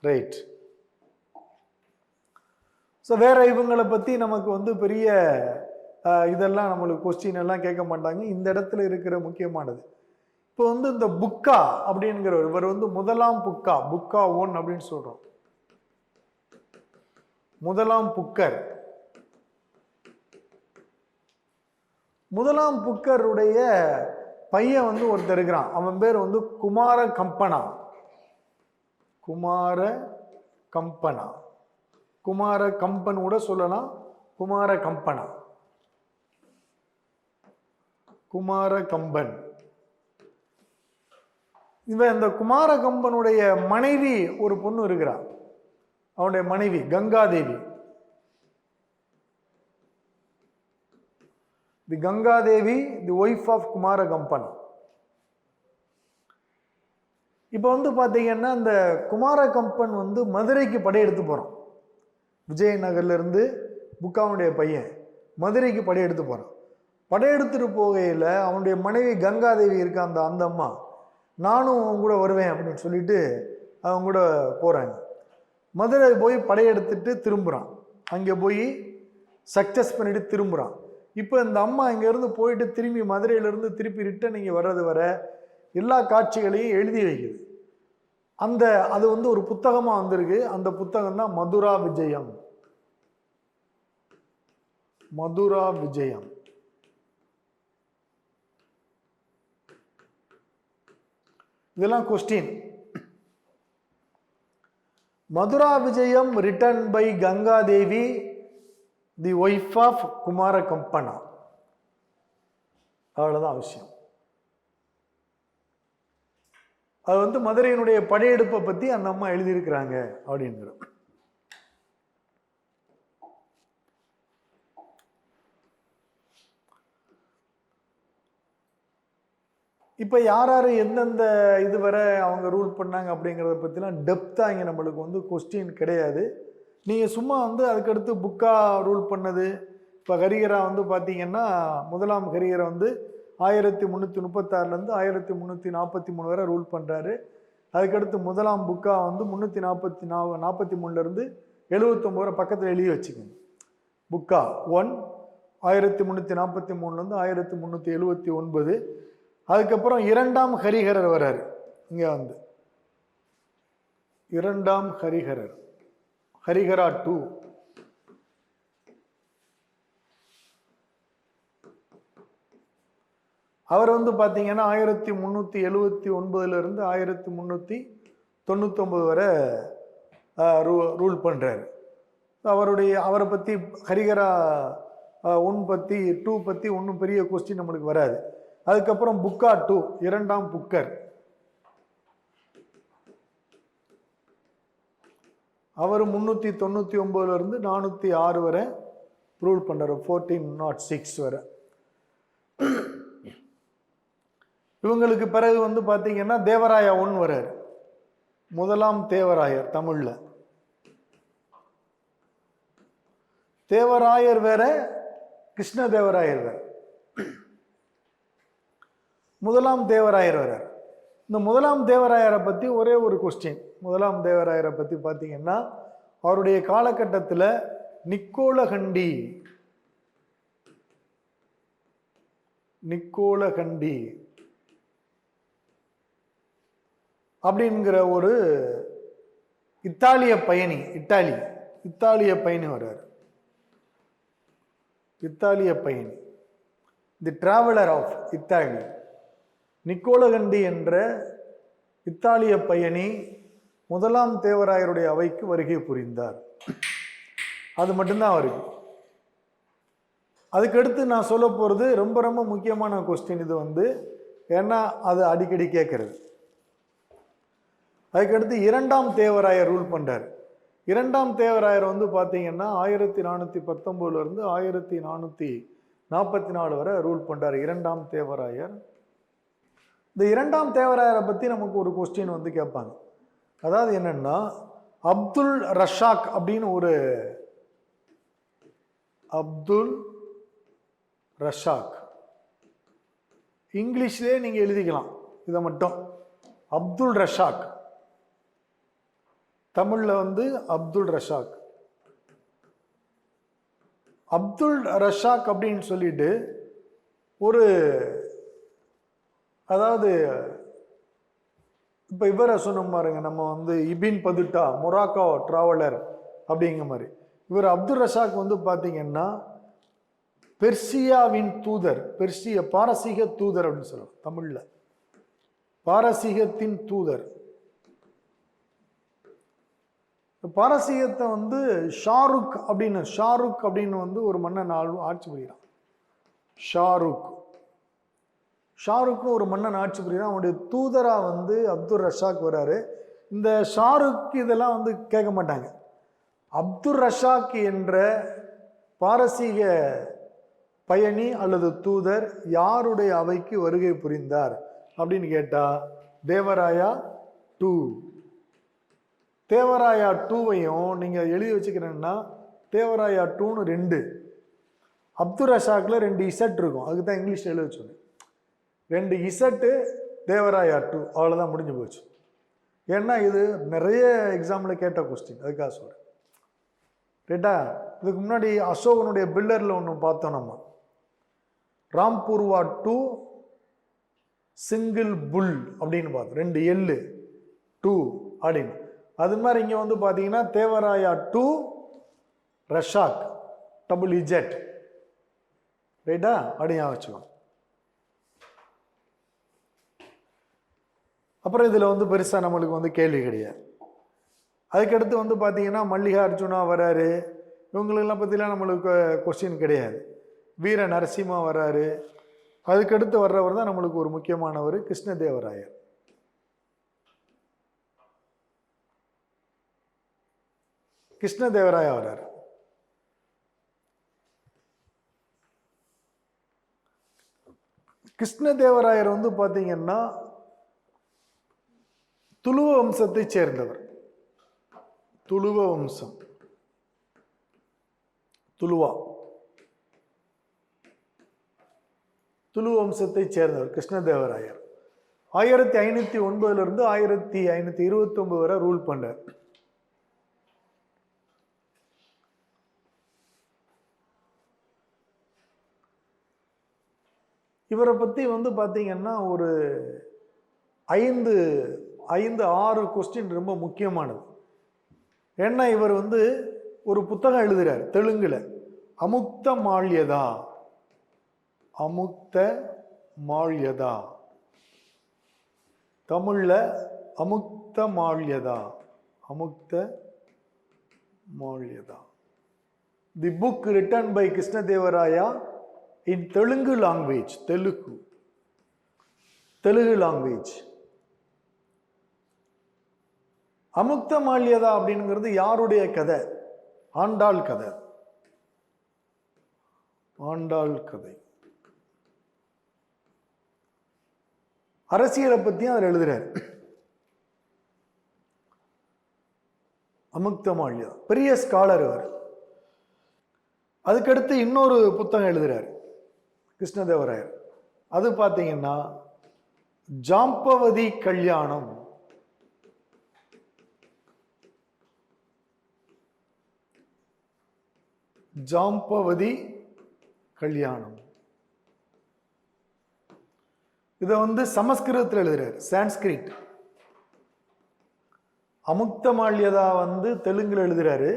ரைட். ஸோ வேற இவங்களை பத்தி நமக்கு வந்து பெரிய இதெல்லாம் நம்மளுக்கு கொஸ்டின் எல்லாம் கேட்க மாட்டாங்க. இந்த இடத்துல இருக்கிற முக்கியமானது இப்போ வந்து இந்த புக்கா அப்படிங்கிறவர், இவர் வந்து முதலாம் புக்கா, புக்கா 1 அப்படின்னு சொல்றோம். முதலாம் புக்கர். முதலாம் புக்கருடைய பையன் வந்து ஒருத்தர் இருக்கிறான், அவன் பேர் வந்து குமார கம்பனா. குமார கம்பனா, குமார கம்பன் கூட சொல்லலாம், குமார கம்பனா, குமார கம்பன். இவன் இந்த குமார கம்பனுடைய மனைவி ஒரு பொண்ணு இருக்கிறான், அவனுடைய மனைவி Gangadevi. The Gangadevi, the wife of Kumara Kampan. இப்போ வந்து பார்த்தீங்கன்னா இந்த குமார கம்பன் வந்து மதுரைக்கு படையெடுத்து போகிறான். விஜயநகர்ல இருந்து புக்காவுடைய பையன் மதுரைக்கு படையெடுத்து போகிறான். படையெடுத்துட்டு போகையில் அவனுடைய மனைவி கங்காதேவி இருக்க அந்த அம்மா, நானும் அவங்க கூட வருவேன் அப்படின்னு சொல்லிட்டு அவங்க கூட போகிறாங்க. மதுரை போய் படையெடுத்துட்டு திரும்புகிறான். அங்கே போய் சக்ஸஸ் பண்ணிட்டு திரும்புகிறான். இப்போ இந்த அம்மா இங்கேருந்து போயிட்டு திரும்பி மதுரையிலேருந்து திருப்பி ரிட்டன் இங்கே வர்றது வர எல்லா காட்சிகளையும் எழுதி வைக்குது. அது வந்து ஒரு புத்தகமாக வந்திருக்கு. அந்த புத்தகம் தான் மதுரா விஜயம். மதுரா விஜயம். இதெல்லாம் question. Madhura Vijayam written by Gangadevi, the wife of Kumara Kampana. அவ்வளவுதான் விஷயம். அது வந்து மதுரையினுடைய படையெடுப்பை பத்தி அந்த அம்மா எழுதியிருக்கிறாங்க அப்படிங்கிற. இப்ப யார் யாரு எந்தெந்த இதுவரை அவங்க ரூல் பண்ணாங்க அப்படிங்கிறத பத்திலாம் டெப்தா இங்க நம்மளுக்கு வந்து கொஸ்டின் கிடையாது. நீங்க சும்மா வந்து அதுக்கடுத்து புக்கா ரூல் பண்ணது. இப்ப ஹரிஹரா வந்து பாத்தீங்கன்னா முதலாம் ஹரிஹரா வந்து 1336 1343 வரை ரூல் பண்றாரு. அதுக்கடுத்து முதலாம் புக்கா வந்து 343 79 வரை பக்கத்தில் எழுதி வச்சுக்கோங்க. புக்கா 1 1343 1379. அதுக்கப்புறம் 2ஆம் ஹரிஹரர் வர்றாரு. இங்க வந்து 2ஆம் ஹரிஹரர், ஹரிஹரா 2. அவர் வந்து பார்த்தீங்கன்னா 1379 1399 வரை ரூல் பண்ணுறாரு. அவரை பற்றி ஹரிஹரா 1 பற்றி 2 பற்றி ஒன்றும் பெரிய கொஸ்டின் நம்மளுக்கு வராது. அதுக்கப்புறம் புக்கா 2, 2ஆம் புக்கர். அவர் 399 406 வரை ரூல் பண்ணுறாரு, 1406 வரை. இவங்களுக்கு பிறகு வந்து பார்த்தீங்கன்னா தேவராயா 1 வர்றாரு. முதலாம் தேவராயர் தமிழ்ல. தேவராயர் வேற, கிருஷ்ண தேவராயர் வேற. முதலாம் தேவராயர் வர்றார். இந்த முதலாம் தேவராயரை பத்தி ஒரே ஒரு கொஸ்டின். முதலாம் தேவராயரை பத்தி பார்த்தீங்கன்னா அவருடைய காலகட்டத்தில் நிக்கோலகண்டி அப்படிங்கிற ஒரு இத்தாலிய பயணி வர்றார். இத்தாலிய பயணி, தி டிராவலர் ஆஃப் இத்தாலி. நிக்கோலகண்டி என்ற இத்தாலிய பயணி முதலாம் தேவராயருடைய அவைக்கு வருகை புரிந்தார். அது மட்டும்தான் அவருக்கு. அதுக்கடுத்து நான் சொல்ல போறது ரொம்ப ரொம்ப முக்கியமான கொஸ்டின். இது வந்து ஏன்னா அது அடிக்கடி கேட்கறது. அதுக்கடுத்து இரண்டாம் தேவராயர் ரூல் பண்றாரு. இரண்டாம் தேவராயர் வந்து பார்த்தீங்கன்னா 1419 1444 வரை ரூல் பண்றாரு இரண்டாம் தேவராயர். இந்த இரண்டாம் தேவராயரை பத்தி நமக்கு ஒரு கொஸ்டின் வந்து கேட்பாங்க. அதாவது என்னன்னா, அப்துல் ரஷாக் அப்படின்னு ஒரு அப்துல் ரஷாக், இங்கிலீஷ்லேயே நீங்க எழுதிக்கலாம் இதை மட்டும், அப்துல் ரஷாக். தமிழ்ல வந்து அப்துல் ரஷாக். அப்துல் ரஷாக் அப்படின்னு சொல்லிட்டு ஒரு, அதாவது இப்ப இவரை சொன்ன பாருங்க, நம்ம வந்து இபின் பதுட்டா மொராக்கோ டிராவலர் அப்படிங்கிற மாதிரி, இவர் அப்துல் ரஷாக் வந்து பாத்தீங்கன்னா பெர்சியாவின் தூதர், பெர்சிய பாரசீக தூதர் அப்படின்னு சொல்லுவோம் தமிழ்ல, பாரசீகத்தின் தூதர். பாரசீகத்தை வந்து ஷாருக் அப்படின்னு வந்து ஒரு மன்னன் ஆட்சி புரிகிறான். ஷாருக்கும் ஒரு மன்னன் ஆட்சி புரிகிறான். அவனுடைய தூதரா வந்து அப்துல் ரஷாக் வராரு. இந்த ஷாருக் இதெல்லாம் வந்து கேட்க மாட்டாங்க. அப்துல் ரஷாக் என்ற பாரசீக பயணி அல்லது தூதர் யாருடைய அவைக்கு வருகை புரிந்தார் அப்படின்னு கேட்டா தேவராயா 2. தேவராயா 2வையும் நீங்க எழுதி வச்சுக்கிறேன்னா தேவராயா 2ன்னு 2, அப்துல் ரஷாக்ல 2 இசட் இருக்கும், அதுக்கு தான் இங்கிலீஷ்ல எழுத சொன்னேன். 2 இசட்டு தேவராயா 2, அவ்வளோதான் முடிஞ்சு போச்சு. ஏன்னா இது நிறைய எக்ஸாம்ல கேட்ட கொஸ்டின், அதுக்காக சொல்றேன். ரைட்டா? இதுக்கு முன்னாடி அசோகனுடைய பில்லர்ல ஒன்று பார்த்தோம் நம்ம, ராம்பூர்வா 2 சிங்கிள் புல் அப்படின்னு பார்த்தோம், 2 எல்லு 2 அப்படின்னு. அது மாதிரி இங்க வந்து பாத்தீங்கன்னா தேவராயா 2 ரஷாக் டபுள் இஜெட். ரைட்டா? அப்படியா வச்சுக்கோங்க. அப்புறம் இதுல வந்து பெருசா நம்மளுக்கு வந்து கேள்வி கிடையாது. அதுக்கடுத்து வந்து பாத்தீங்கன்னா மல்லிகா அர்ஜுனா வராரு, இவங்களெல்லாம் பத்திலாம் நம்மளுக்கு கொஸ்டின் கிடையாது. வீர நரசிம்மா வராரு. அதுக்கடுத்து வர்றவர் தான் நம்மளுக்கு ஒரு முக்கியமானவர், கிருஷ்ணதேவராயர். கிருஷ்ணதேவராயா வர்றாரு. கிருஷ்ணதேவராயர் வந்து பாத்தீங்கன்னா துளுவ வம்சத்தை சேர்ந்தவர். துளுவ வம்சம், துளுவ வம்சத்தை சேர்ந்தவர் கிருஷ்ணதேவராயர். 1509 1529 வரை ரூல் பண்றார். இவரை பத்தி வந்து பாத்தீங்கன்னா ஒரு 5-6 கொஸ்டின் ரொம்ப முக்கியமானது. ஏன்னா இவர் வந்து ஒரு புத்தகம் எழுதுறார் தெலுங்குல, அமுக்த மால்யதா. அமுக்த மால்யதா, தமிழ்ல Amukta Malyada. Amukta Malyada, the book written by Krishnadevaraya in Telugu language. Telugu language. Amukta Malyada அப்படிங்கிறது யாருடைய கதை? ஆண்டாள் கதை. ஆண்டாள் கதை. அரசியலை பத்தியும் அவர் எழுதுறாரு. அமுக்த மால்யதா, பெரிய ஸ்காலர் அவர். அதுக்கடுத்து இன்னொரு புத்தகம் எழுதுறாரு கிருஷ்ணதேவராயர். அது பாத்தீங்கன்னா ஜாம்பவதி கல்யாணம். ஜாம்பவதி கல்யாணம். இதை வந்து சமஸ்கிருதத்தில் எழுதுறாரு, சான்ஸ்கிரிட். அமுக்த மால்யதா வந்து தெலுங்குல எழுதுறாரு,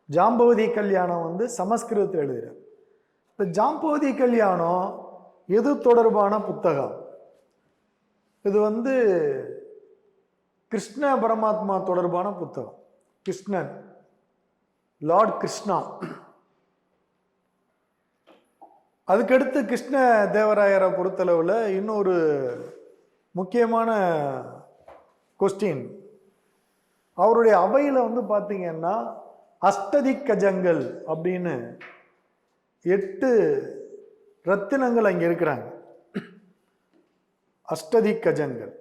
ஜாம்பவதி கல்யாணம் வந்து சமஸ்கிருதத்தில் எழுதுறாரு. இந்த ஜாம்பவதி கல்யாணம் எது தொடர்பான புத்தகம்? இது வந்து கிருஷ்ண பரமாத்மா தொடர்பான புத்தகம். கிருஷ்ணன், லார்ட் கிருஷ்ணா. அதுக்கடுத்து கிருஷ்ண தேவராயரை பொறுத்தளவில் இன்னொரு முக்கியமான கொஸ்டின். அவருடைய அவையில் வந்து பார்த்தீங்கன்னா அஷ்டதிக்கஜங்கள் அப்படின்னு 8 ரத்தினங்கள் அங்கே இருக்கிறாங்க. அஷ்டதிக்கஜங்கள்.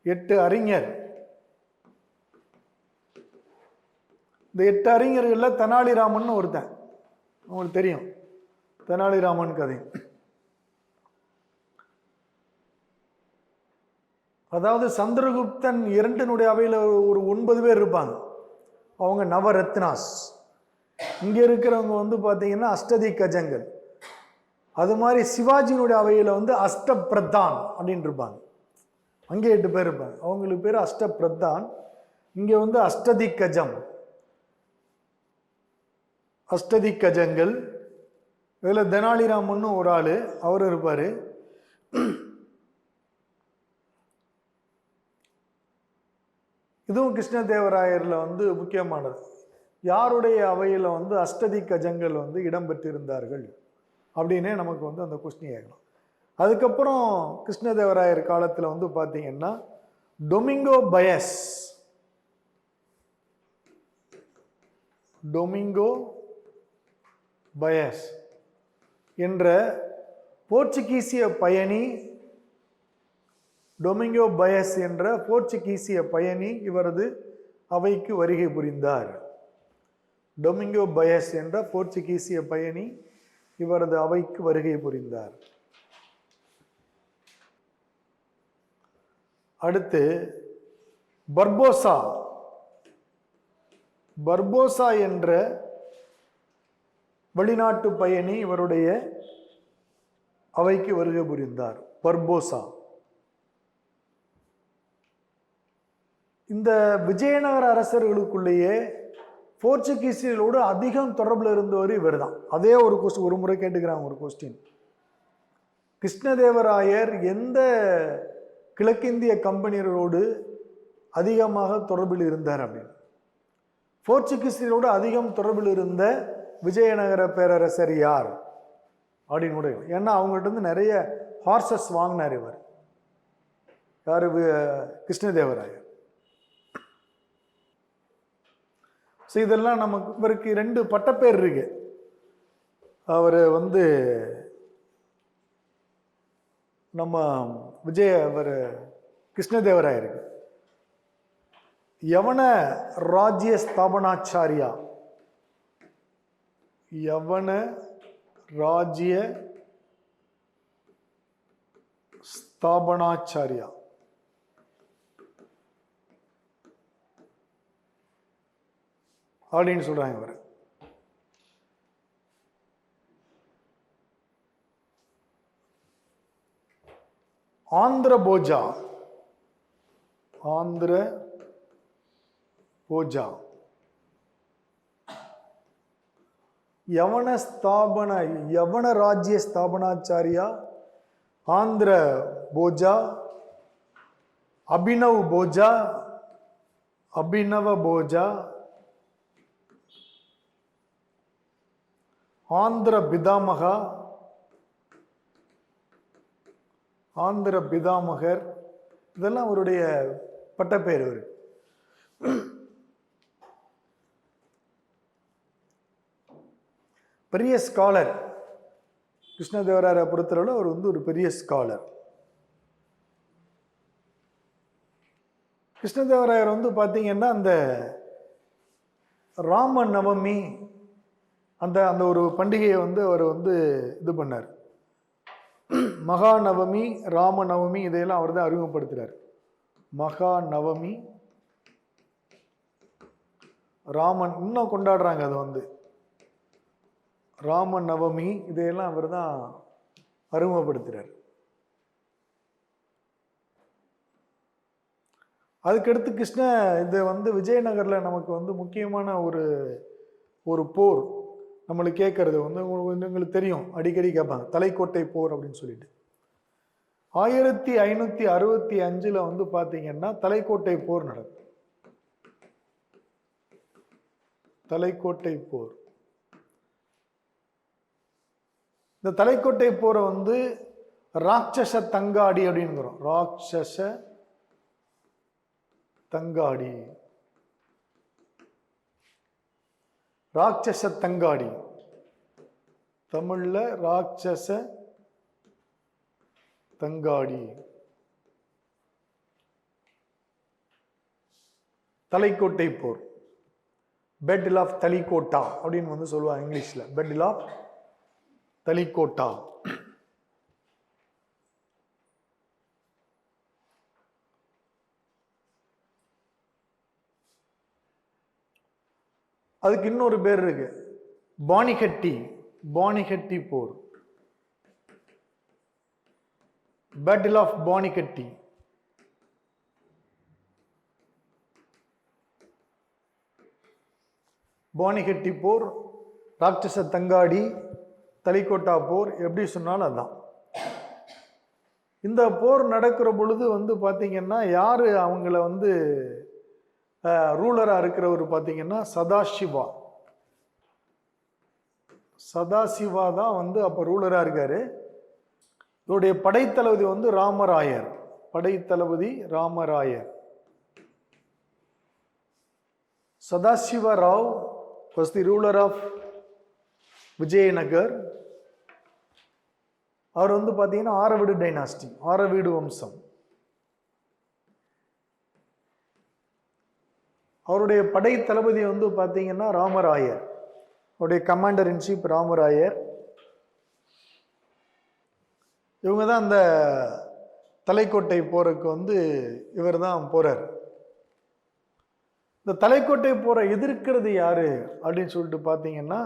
எட்டு அறிஞர். இந்த 8 அறிஞர்கள்ல தெனாலிராமன் ஒருத்தன், உங்களுக்கு தெரியும் தெனாலிராமன் கதை. அதாவது சந்திரகுப்தன் 2 அவையில் ஒரு 9 பேர் இருப்பாங்க, அவங்க நவரத்னாஸ். இங்க இருக்கிறவங்க வந்து பாத்தீங்கன்னா அஷ்டதிக்கஜங்கள். அது மாதிரி சிவாஜியினுடைய அவையில் வந்து அஷ்டபிரதான் அப்படின்னு இருப்பாங்க, அங்கே 8 பேர் இருப்பாங்க, அவங்களுக்கு பேர் அஷ்டபிரதான். இங்க வந்து அஷ்டதிக்கஜம், அஷ்டதிக்கஜங்கள். இதில் தெனாலிராமன் ஒரு ஆள், அவர் இருப்பார். இதுவும் கிருஷ்ணதேவராயரில் வந்து முக்கியமானது. யாருடைய அவையில் வந்து அஷ்டதிக்கஜங்கள் வந்து இடம்பெற்றிருந்தார்கள் அப்படின்னே நமக்கு வந்து அந்த கொஸ்டின் கேட்கலாம். அதுக்கப்புறம் கிருஷ்ணதேவராயர் காலத்தில் வந்து பார்த்தீங்கன்னா டொமிங்கோ பயஸ், டொமிங்கோ பயஸ் என்ற போர்ச்சுகீசிய பயணி, டொமிங்கோ பயஸ் என்ற போர்ச்சுகீசிய பயணி இவரது அவைக்கு வருகை புரிந்தார். டொமிங்கோ பயஸ் என்ற போர்ச்சுகீசிய பயணி இவரது அவைக்கு வருகை புரிந்தார். அடுத்து பர்போசா. பர்போசா என்ற வெளிநாட்டு பயணி இவருடைய அவைக்கு வருகை புரிந்தார். பர்போசா. இந்த விஜயநகர அரசர்களுக்குள்ளேயே போர்ச்சுகீசியர்களோடு அதிகம் தொடர்பில் இருந்தவர் இவர் தான். அதே ஒரு முறை கேட்டுக்கிறாங்க ஒரு கொஸ்டின், கிருஷ்ணதேவராயர் எந்த கிழக்கிந்திய கம்பெனியர்களோடு அதிகமாக தொடர்பில் இருந்தார் அப்படின்னு. போர்ச்சுகீசியர்களோடு அதிகம் தொடர்பில் இருந்த விஜயநகர பேரரசர் யார் அப்படின்னு. ஏன்னா அவங்கள்ட்ட இருந்து நிறைய ஹார்சஸ் வாங்கினார் இவர். யாரு? கிருஷ்ணதேவராயர். ஸோ இதெல்லாம் நமக்கு இவருக்கு 2 பட்டப்பேர் இருக்கு. அவர் வந்து நம்ம அவர் கிருஷ்ணதேவராயருக்கு யவன ராஜ்ய ஸ்தாபனாச்சாரியா, யவன ராஜ்ய ஸ்தாபனாச்சாரியா. அப்படின்னு சொல்றாங்க இவர். ஆந்திர போஜா, ஆந்திர போஜா, யவன ராஜ்ய ஸ்தாபனாச்சாரியா, ஆந்திர போஜா, அபினவ் போஜா, அபினவ போஜா, ஆந்திர பிதாமகா, ஆந்திர பிதாமகர். இதெல்லாம் அவருடைய பட்டப்பேர். இவர் பெரிய ஸ்காலர். கிருஷ்ணதேவராயரை பொறுத்தளவில் அவர் வந்து ஒரு பெரிய ஸ்காலர். கிருஷ்ணதேவராயர் வந்து பார்த்தீங்கன்னா அந்த ராம நவமி அந்த அந்த ஒரு பண்டிகையை வந்து அவர் வந்து இது பண்ணார். மகாநவமி, ராமநவமி இதையெல்லாம் அவர் தான் அறிமுகப்படுத்துறார். மகாநவமி, ராமன் இன்னும் கொண்டாடுறாங்க. அது வந்து ராமநவமி இதையெல்லாம் அவர் தான் அறிமுகப்படுத்துறார். அதுக்கடுத்து இது வந்து விஜயநகரில் நமக்கு வந்து முக்கியமான ஒரு போர் நம்மளுக்கு கேட்கறது வந்து உங்களுக்கு தெரியும், அடிக்கடி கேட்பாங்க, தலைக்கோட்டை போர் அப்படின்னு சொல்லிட்டு. 1565 வந்து பார்த்தீங்கன்னா தலைக்கோட்டை போர் நடக்கும். தலைக்கோட்டை போர். இந்த தலைக்கோட்டை போரை வந்து ராட்சச தங்காடி அப்படின்னுறோம். ராட்சச தங்காடி, ராட்சச தங்காடி, தமிழ்ல ராட்சச தங்காடி, தலைக்கோட்டை போர், பேட்டில் ஆஃப் தலிகோட்டா அப்படின்னு வந்து சொல்லுவாங்க இங்கிலீஷ்ல. Battle of Talikota. அதுக்கு இன்னொரு பேர் இருக்கு, பானிகட்டி. பானிகட்டி போர், பேட்டில் ஆஃப் பானிகட்டி. பானிகட்டி போர், ராட்சச தங்காடி, தலிகோட்டா போர், எப்படி சொன்னாலும் அதான். இந்த போர் நடக்கிற பொழுது வந்து பார்த்தீங்கன்னா யாரு அவங்கள வந்து ரூலராக இருக்கிறவர் பார்த்தீங்கன்னா சதாசிவா. சதாசிவா தான் வந்து அப்போ ரூலராக இருக்காரு. இவருடைய படைத்தளபதி வந்து Ramarayar. படைத்தளபதி Ramarayar. Sadashiva Rao was the ruler of Vijayanagar. அவர் வந்து பார்த்தீங்கன்னா ஆரவீடு டைனாஸ்டி, ஆரவீடு வம்சம். அவருடைய படை தளபதி வந்து பார்த்தீங்கன்னா ராமராயர். அவருடைய கமாண்டர் இன் சீஃப் ராமராயர். இவங்க தான் அந்த தலைக்கோட்டை போருக்கு வந்து இவர் தான் போறார். இந்த தலைக்கோட்டை போரை எதிர்க்கிறது யாரு அப்படின்னு சொல்லிட்டு பார்த்தீங்கன்னா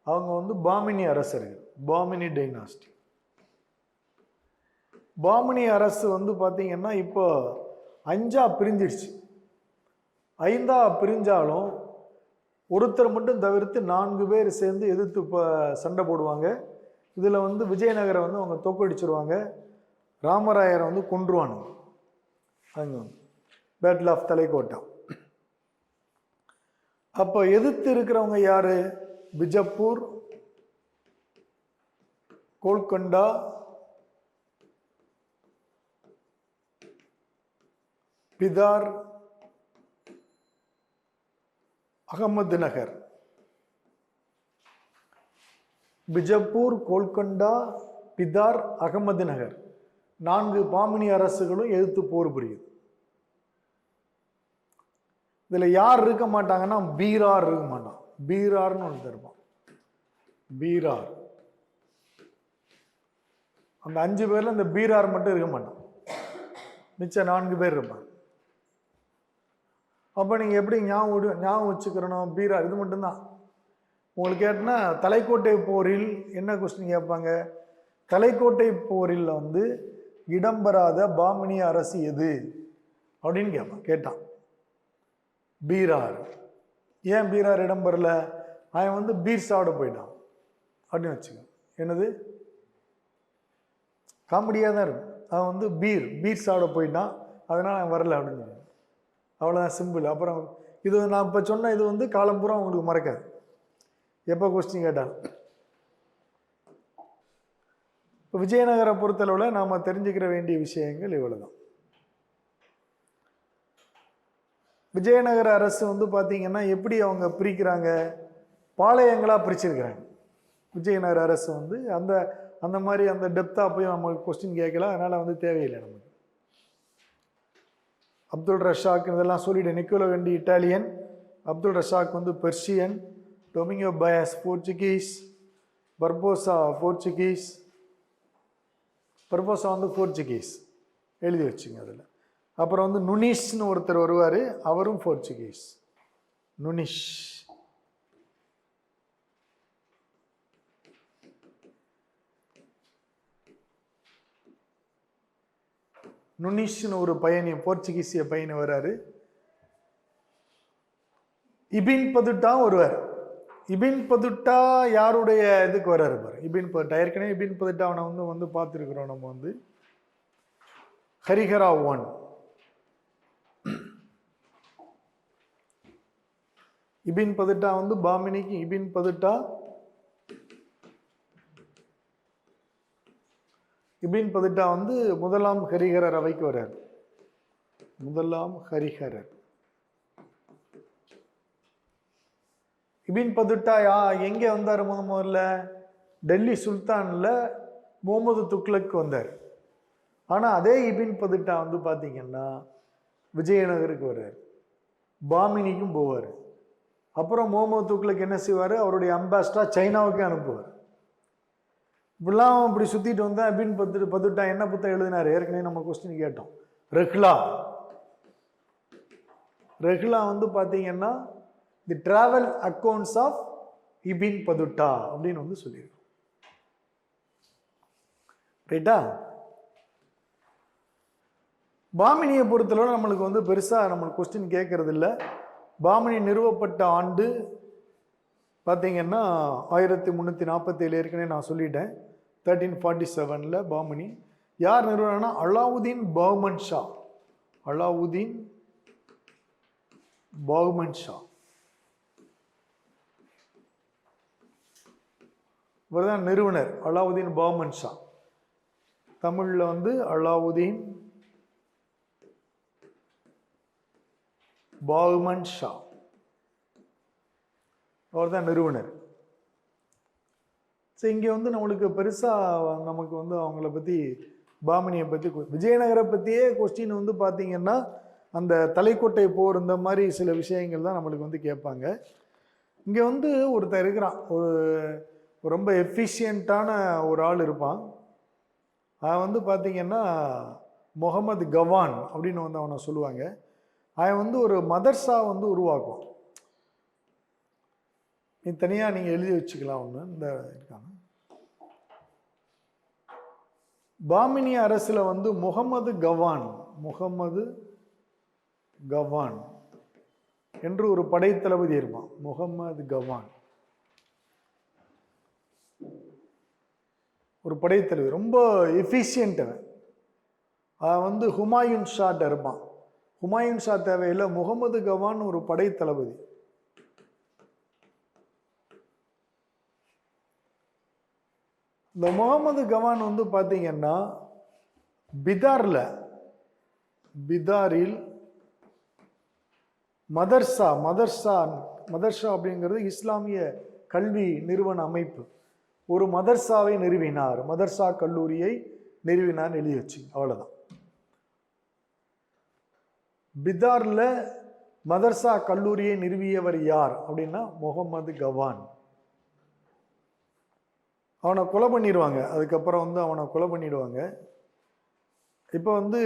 அவங்க வந்து பாமினி அரசர்கள், பாமினி டைனாஸ்டி. பாமினி அரசு வந்து பார்த்தீங்கன்னா இப்போ 5ஆ பிரிஞ்சிடுச்சு. 5ஆ பிரிஞ்சாலும் ஒருத்தர் மட்டும் தவிர்த்து 4 பேர் சேர்ந்து எதிர்த்து சண்டை போடுவாங்க. இதில் வந்து விஜயநகரை வந்து அவங்க தோக்கடிச்சிருவாங்க, ராமராயரை வந்து கொன்றுவானுங்க. அங்கே வந்து பேட்டில் ஆஃப் தலைக்கோட்டா. அப்போ எதிர்த்து இருக்கிறவங்க யாரு? பிஜப்பூர், கோல்கொண்டா, பிதார், அகமது நகர். பிஜப்பூர், கோல்கொண்டா, பிதார், அகமது நகர் 4 பாமினி அரசுகளும் எதிர்த்து போர் புரியுது. இதுல யார் இருக்க மாட்டாங்கன்னா பீரார் இருக்க மாட்டான். பீரார்னு ஒன்று இருப்பான். பீரார். அந்த 5 பேர்ல இந்த பீரார் மட்டும் இருக்க மாட்டான். மிச்சம் 4 பேர் இருப்பாங்க. அப்போ நீங்கள் எப்படி ஞாபகம் வச்சுக்கிறணும்? பீரார் இது மட்டும்தான். உங்களுக்கு கேட்டனா தலைக்கோட்டை போரில் என்ன கொஸ்டின் கேட்பாங்க? தலைக்கோட்டை போரில் வந்து இடம்பெறாத பாமினி அரசு எது அப்படின்னு கேட்டான். பீரார். ஏன் பீரார் இடம்பெறல? அவன் வந்து பீர் சாப்பிட போயிட்டான் அப்படின்னு வச்சுக்க. என்னது? காமெடியாக தான் இருக்கும். அவன் வந்து பீர் சாப்பிட போயிட்டான், அதனால் அவன் வரல அப்படின்னு. அவ்வளோதான், சிம்பிள். அப்புறம் இது நான் இப்போ சொன்ன இது வந்து காலம்பூரா உங்களுக்கு மறக்காது, எப்போ கொஸ்டின் கேட்டாலும். இப்போ விஜயநகரை பொறுத்தளவில் நாம் தெரிஞ்சுக்கிற வேண்டிய விஷயங்கள் இவ்வளோதான். விஜயநகர அரசு வந்து பார்த்தீங்கன்னா எப்படி அவங்க பிரிக்கிறாங்க? பாளையங்களாக பிரிச்சிருக்கிறாங்க. விஜயநகர அரசு வந்து அந்த மாதிரி அந்த டெப்த்தாக போய் நம்மளுக்கு கொஸ்டின் கேட்கல, அதனால் வந்து தேவையில்லை நமக்கு. அப்துல் ரஷாக் இதெல்லாம் சொல்லிவிடு. நிக்கோலோ வெண்டி இட்டாலியன், அப்துல் ரஷாக் வந்து Persian, Domingo Paes Portuguese, Barbosa Portuguese. Barbosa வந்து போர்ச்சுகீஸ், எழுதி வச்சுங்க அதில். அப்புறம் வந்து நுனிஷ்னு ஒருத்தர் வருவார், அவரும் போர்ச்சுகீஸ். நுனிஷ். நுனிஷ்னு ஒரு பையன், போர்ச்சுகீசிய பையன் வர்றாரு. இபின் பதுட்டா வருவார். இபின் பதுட்டா யாருடைய இதுக்கு வர்றாரு பாரு? இபின் பதுட்டா ஏற்கனவே இபின் பதுட்டா அவனை வந்து பார்த்துருக்குறோம் நம்ம வந்து. ஹரிஹரா 1. இபின் பதுட்டா வந்து பாமினிக்கு இபின் பதுட்டா வந்து முதலாம் ஹரிஹரர் அவைக்கு வர்றார். முதலாம் ஹரிஹரர். இபின் பதுட்டா எங்கே வந்தார்? முதல்ல டெல்லி சுல்தான்ல முகமது துக்ளக் வந்தார். ஆனால் அதே இபின் பதுட்டா வந்து பார்த்தீங்கன்னா விஜயநகருக்கு வர்றார், பாமினிக்கும் போவார். அப்புறம் முகமது துக்ளக் என்ன செய்வார்? அவருடைய அம்பாஸ்டரா சைனாவுக்கு அனுப்புவார். இப்படிலாம் இப்படி சுற்றிட்டு வந்தால் இபின் பதுட்டா என்ன புத்தகம் எழுதினார்? ஏற்கனவே நம்ம கொஸ்டின் கேட்டோம். ரெஹ்லா வந்து பார்த்தீங்கன்னா தி டிராவல் அக்கௌண்ட்ஸ் ஆஃப் இபின் பதுட்டா அப்படின்னு வந்து சொல்லியிருக்கோம். ரைட்டா? பாமினியை பொறுத்தளவு நம்மளுக்கு வந்து பெருசாக நம்மளுக்கு கொஸ்டின் கேட்கறது இல்லை. பாமினி நிறுவப்பட்ட ஆண்டு பார்த்தீங்கன்னா 1347 ஏற்கனவே நான் சொல்லிட்டேன். 1347 பாமினி. யார் நிறுவனா? அலாவுதீன் பஹ்மன் ஷா. அலாவுதீன் பஹ்மன் ஷா இவர்தான் நிறுவனர். அலாவுதீன் பஹ்மன் ஷா. தமிழில் வந்து அலாவுதீன் பஹ்மன் ஷா, அவர் தான் நிறுவனர். ஸோ இங்கே வந்து நம்மளுக்கு பெருசாக நமக்கு வந்து அவங்கள பற்றி பாமினியை பற்றி விஜயநகரை பற்றியே கொஸ்டின் வந்து பார்த்தீங்கன்னா அந்த தலைக்கோட்டை போர் இந்த மாதிரி சில விஷயங்கள் தான் நம்மளுக்கு வந்து கேட்பாங்க. இங்கே வந்து ஒருத்தர் இருக்கிறான், ஒரு ரொம்ப எஃபிஷியண்ட்டான ஒரு ஆள் இருப்பான். அவன் வந்து பார்த்தீங்கன்னா முகமது கவான் அப்படின்னு வந்து அவனை சொல்லுவாங்க. அவன் வந்து ஒரு மதர்சா வந்து உருவாக்கும். நீ தனியாக நீங்கள் எழுதி வச்சுக்கலாம். ஒன்று இந்த இருக்காங்க பாமினி அரசில் வந்து முகமது கவான் என்று ஒரு படைத்தளபதி இருப்பான். முகமது கவான் ஒரு படைத்தளபதி, ரொம்ப எஃபிஷியன்ட். அவன் வந்து ஹுமாயூன் ஷாட்ட இருப்பான். ஹுமாயூன் ஷா தேவையில்லை, முகமது கவான் ஒரு படைத்தளபதி. இந்த முகமது கவான் வந்து பார்த்தீங்கன்னா பிதாரில் மதர்சா அப்படிங்கிறது இஸ்லாமிய கல்வி நிறுவன அமைப்பு. ஒரு மதர்சாவை நிறுவினார், மதர்சா கல்லூரியை நிறுவினார் எழுதி வச்சு. அவ்வளோதான். பிதார்ல மதர்சா கல்லூரியை நிறுவியவர் யார் அப்படின்னா முகமது கவான். அவனை கொலை பண்ணிடுவாங்க. அதுக்கப்புறம் வந்து அவனை கொலை பண்ணிடுவாங்க. இப்போ வந்து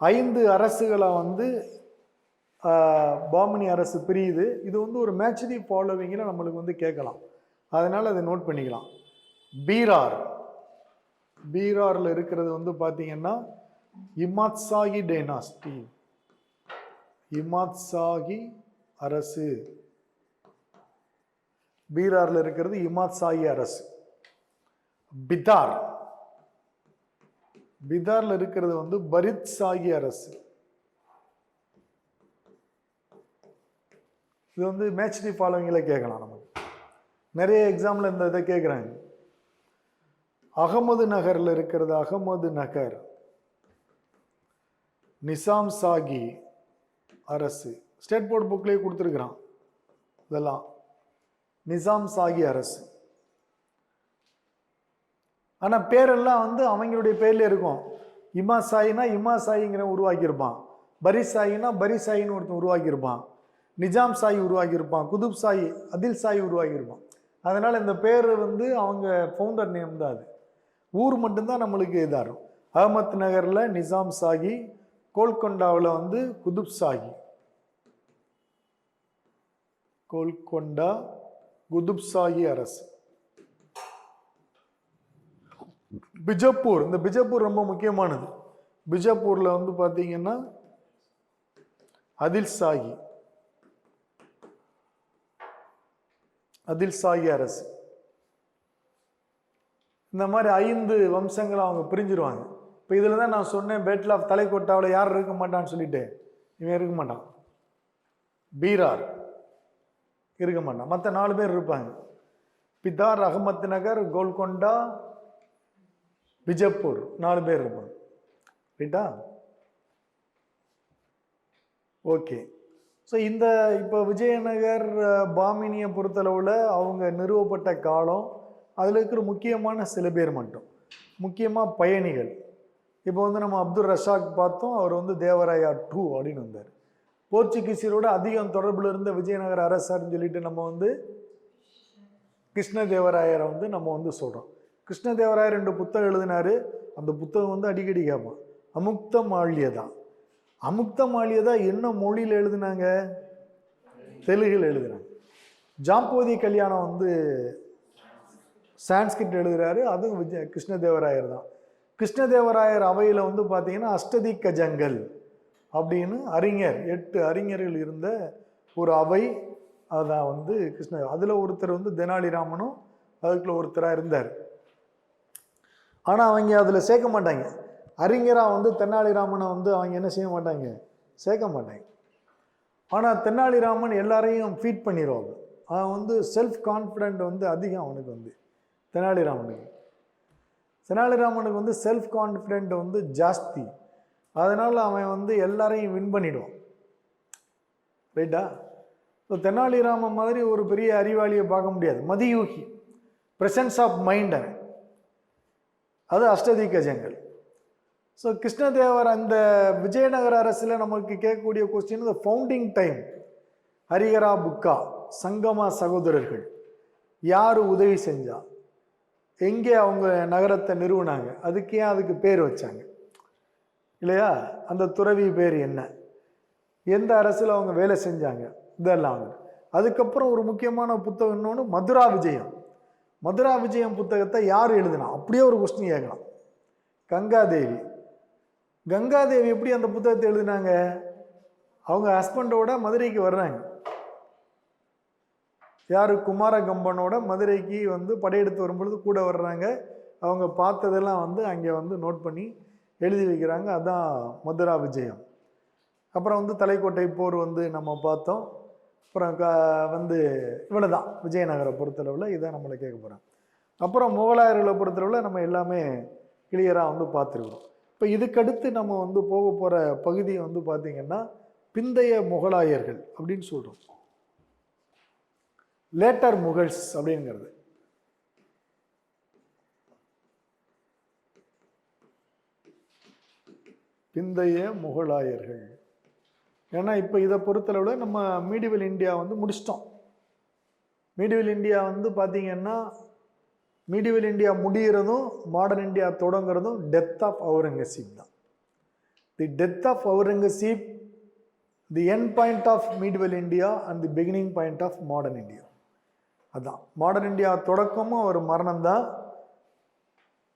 5 அரசுகளை வந்து பாமினி அரசு பிரியுது. இது வந்து ஒரு மேட்ச்டி ஃபாலோவிங்கில் நம்மளுக்கு வந்து கேட்கலாம், அதனால் அதை நோட் பண்ணிக்கலாம். பீராரில் இருக்கிறது வந்து பார்த்தீங்கன்னா இமாத்சாகி டைனாஸ்டி, இமாத்சாகி அரசு. பீராரில் இருக்கிறது இமாத்சாகி அரசு. பிதார்ல இருக்கிறது வந்து பரித்சாகி அரசு. இது வந்து மேட்ச்டி ஃபாலோவிங்ல கேட்கலாம். நமக்கு நிறைய எக்ஸாம்பிள் இந்த இதை கேட்குறாங்க. அகமது நகர்ல இருக்கிறது அகமது நகர் நிசாம் சாகி அரசு. ஸ்டேட் போர்டு புக்லேயே கொடுத்துருக்குறான் இதெல்லாம். நிசாம் சாகி அரசு. ஆனால் பேரெல்லாம் வந்து அவங்களுடைய பேர்ல இருக்கும். இமாசாயினா இமாசாயிங்கிற உருவாக்கியிருப்பான், பரிசாயினா பரிசாயின்னு ஒருத்தன் உருவாக்கியிருப்பான், நிஜாம் சாயி உருவாக்கியிருப்பான், குதுப் சாயி, அதில் சாயி உருவாக்கியிருப்பான். அதனால் இந்த பேர் வந்து அவங்க ஃபவுண்டர் நேம் தான். அது ஊர் மட்டும்தான் நம்மளுக்கு இதாகும். அகமத் நகரில் நிசாம் சாகி, கோல்கொண்டாவில் வந்து குதுப் சாகி. கோல்கொண்டா குதுப் சாகி அரசு. பிஜப்பூர், இந்த பிஜப்பூர் ரொம்ப முக்கியமானது. பிஜப்பூர்ல வந்து பார்த்தீங்கன்னா அதில் சாகி அரசு. இந்த மாதிரி 5 வம்சங்களை அவங்க பிரிஞ்சிருவாங்க. இப்போ இதில் தான் நான் சொன்னேன், பேட்டில் ஆஃப் தலைக்கோட்டாவில் யார் இருக்க மாட்டான்னு சொல்லிட்டு, இவன் இருக்க மாட்டான். பீரார் இருக்க மாட்டான். மற்ற 4 பேர் இருப்பாங்க. பிதார், அகமத் நகர், கோல்கொண்டா, பிஜப்பூர் 4 பேர் இருப்பாங்க. ரைட்டா? ஓகே. ஸோ இந்த இப்போ விஜயநகர் பாமினியை பொறுத்தளவில் அவங்க நிறுவப்பட்ட காலம், அதில் இருக்கிற முக்கியமான சில பேர் மட்டும், முக்கியமாக பயணிகள். இப்போ வந்து நம்ம அப்துல் ரஷாக் பார்த்தோம், அவர் வந்து தேவராயா 2 அப்படின்னு வந்தார். போர்ச்சுகீசியரோட அதிகம் தொடர்பில் இருந்த விஜயநகர அரசர்னு சொல்லிட்டு நம்ம வந்து கிருஷ்ணதேவராயரை வந்து நம்ம வந்து சொல்கிறோம். கிருஷ்ணதேவராயர் 2 புத்தகம் எழுதினார். அந்த புத்தகம் வந்து அடிக்கடி கேட்போம். அமுக்த மால்யதா. அமுக்த மால்யதா என்ன மொழியில் எழுதினாங்க? தெலுங்கில் எழுதுனாங்க. ஜாம்பவதி கல்யாணம் வந்து சான்ஸ்கிரிட் எழுதுறாரு, அதுவும் கிருஷ்ணதேவராயர் தான். கிருஷ்ணதேவராயர் அவையில் வந்து பார்த்தீங்கன்னா அஷ்டதிக்கஜங்கள் அப்படின்னு அறிஞர் 8 அறிஞர்கள் இருந்த ஒரு அவை. அதான் வந்து அதில் ஒருத்தர் வந்து தெனாலிராமனும் அதுக்குள்ள ஒருத்தராக இருந்தார். ஆனால் அவங்க அதில் சேர்க்க மாட்டாங்க. அறிஞராக வந்து தெனாலிராமனை வந்து அவங்க என்ன செய்ய மாட்டாங்க, சேர்க்க மாட்டாங்க. ஆனால் தெனாலிராமன் எல்லாரையும் ஃபீட் பண்ணிடுவாங்க. அவன் வந்து செல்ஃப் கான்ஃபிடென்ட் வந்து அதிகம் அவனுக்கு வந்து தெனாலிராமனுக்கு வந்து செல்ஃப் கான்ஃபிடென்ட் வந்து ஜாஸ்தி. அதனால் அவன் வந்து எல்லாரையும் வின் பண்ணிடுவான். ரைட்டா? ஸோ தெனாலிராமன் மாதிரி ஒரு பெரிய அறிவாளியை பார்க்க முடியாது. மதியூகி, ப்ரெசன்ஸ் ஆஃப் மைண்ட், அது அஷ்டதிக்கஜங்கள். ஸோ கிருஷ்ணதேவர் அந்த விஜயநகர அரசில் நமக்கு கேட்கக்கூடிய கொஸ்டின், இந்த ஃபவுண்டிங் டைம், ஹரிஹரா புக்கா, சங்கமா சகோதரர்கள் யார் உதவி செஞ்சா, எங்கே அவங்க நகரத்தை நிறுவனாங்க, அதுக்கு ஏன் அதுக்கு பேர் வச்சாங்க இல்லையா, அந்த துறவி பேர் என்ன, எந்த அரசில் அவங்க வேலை செஞ்சாங்க, இதெல்லாம் வந்து. அதுக்கப்புறம் ஒரு முக்கியமான புத்தகம் இன்னொன்று மதுரா விஜயம். மதுரா விஜயம் புத்தகத்தை யார் எழுதினா, அப்படியே ஒரு கொஸ்டின் கேட்கலாம். கங்காதேவி. கங்காதேவி எப்படி அந்த புத்தகத்தை எழுதினாங்க? அவங்க ஹஸ்பண்டோட மதுரைக்கு வர்றாங்க. யார்? குமாரகம்பனோட மதுரைக்கு வந்து படையெடுத்து வரும்பொழுது கூட வர்றாங்க. அவங்க பார்த்ததெல்லாம் வந்து அங்கே வந்து நோட் பண்ணி எழுதி வைக்கிறாங்க. அதுதான் மதுரா விஜயம். அப்புறம் வந்து தலைக்கோட்டை போர் வந்து நம்ம பார்த்தோம். அப்புறம் வந்து இவ்வளோதான் விஜயநகரை பொறுத்தளவில். இதை நம்மளை கேட்க போகிறோம். அப்புறம் முகலாயர்களை பொறுத்தளவில் நம்ம எல்லாமே கிளியராக வந்து பார்த்துருக்குறோம். இப்போ இதுக்கடுத்து நம்ம வந்து போக போகிற பகுதியை வந்து பார்த்திங்கன்னா பிந்தைய முகலாயர்கள் அப்படின்னு சொல்கிறோம். லேட்டர் முகல்ஸ் அப்படிங்கிறது. பிந்தைய முகலாயர்கள். ஏன்னா இப்போ இதை பொறுத்தளவில் நம்ம மீடிவல் இந்தியா வந்து முடிச்சிட்டோம். மீடிவல் இந்தியா வந்து பார்த்திங்கன்னா மீடிவல் இந்தியா முடிகிறதும் மாடர்ன் இந்தியா தொடங்குறதும் டெத் ஆஃப் அவுரங்கசீப் தான். The death of Aurangzeb, the end point of medieval India and the beginning point of modern India. அதுதான் மாடர்ன் இந்தியா தொடக்கமும் அவர் மரணம் தான்,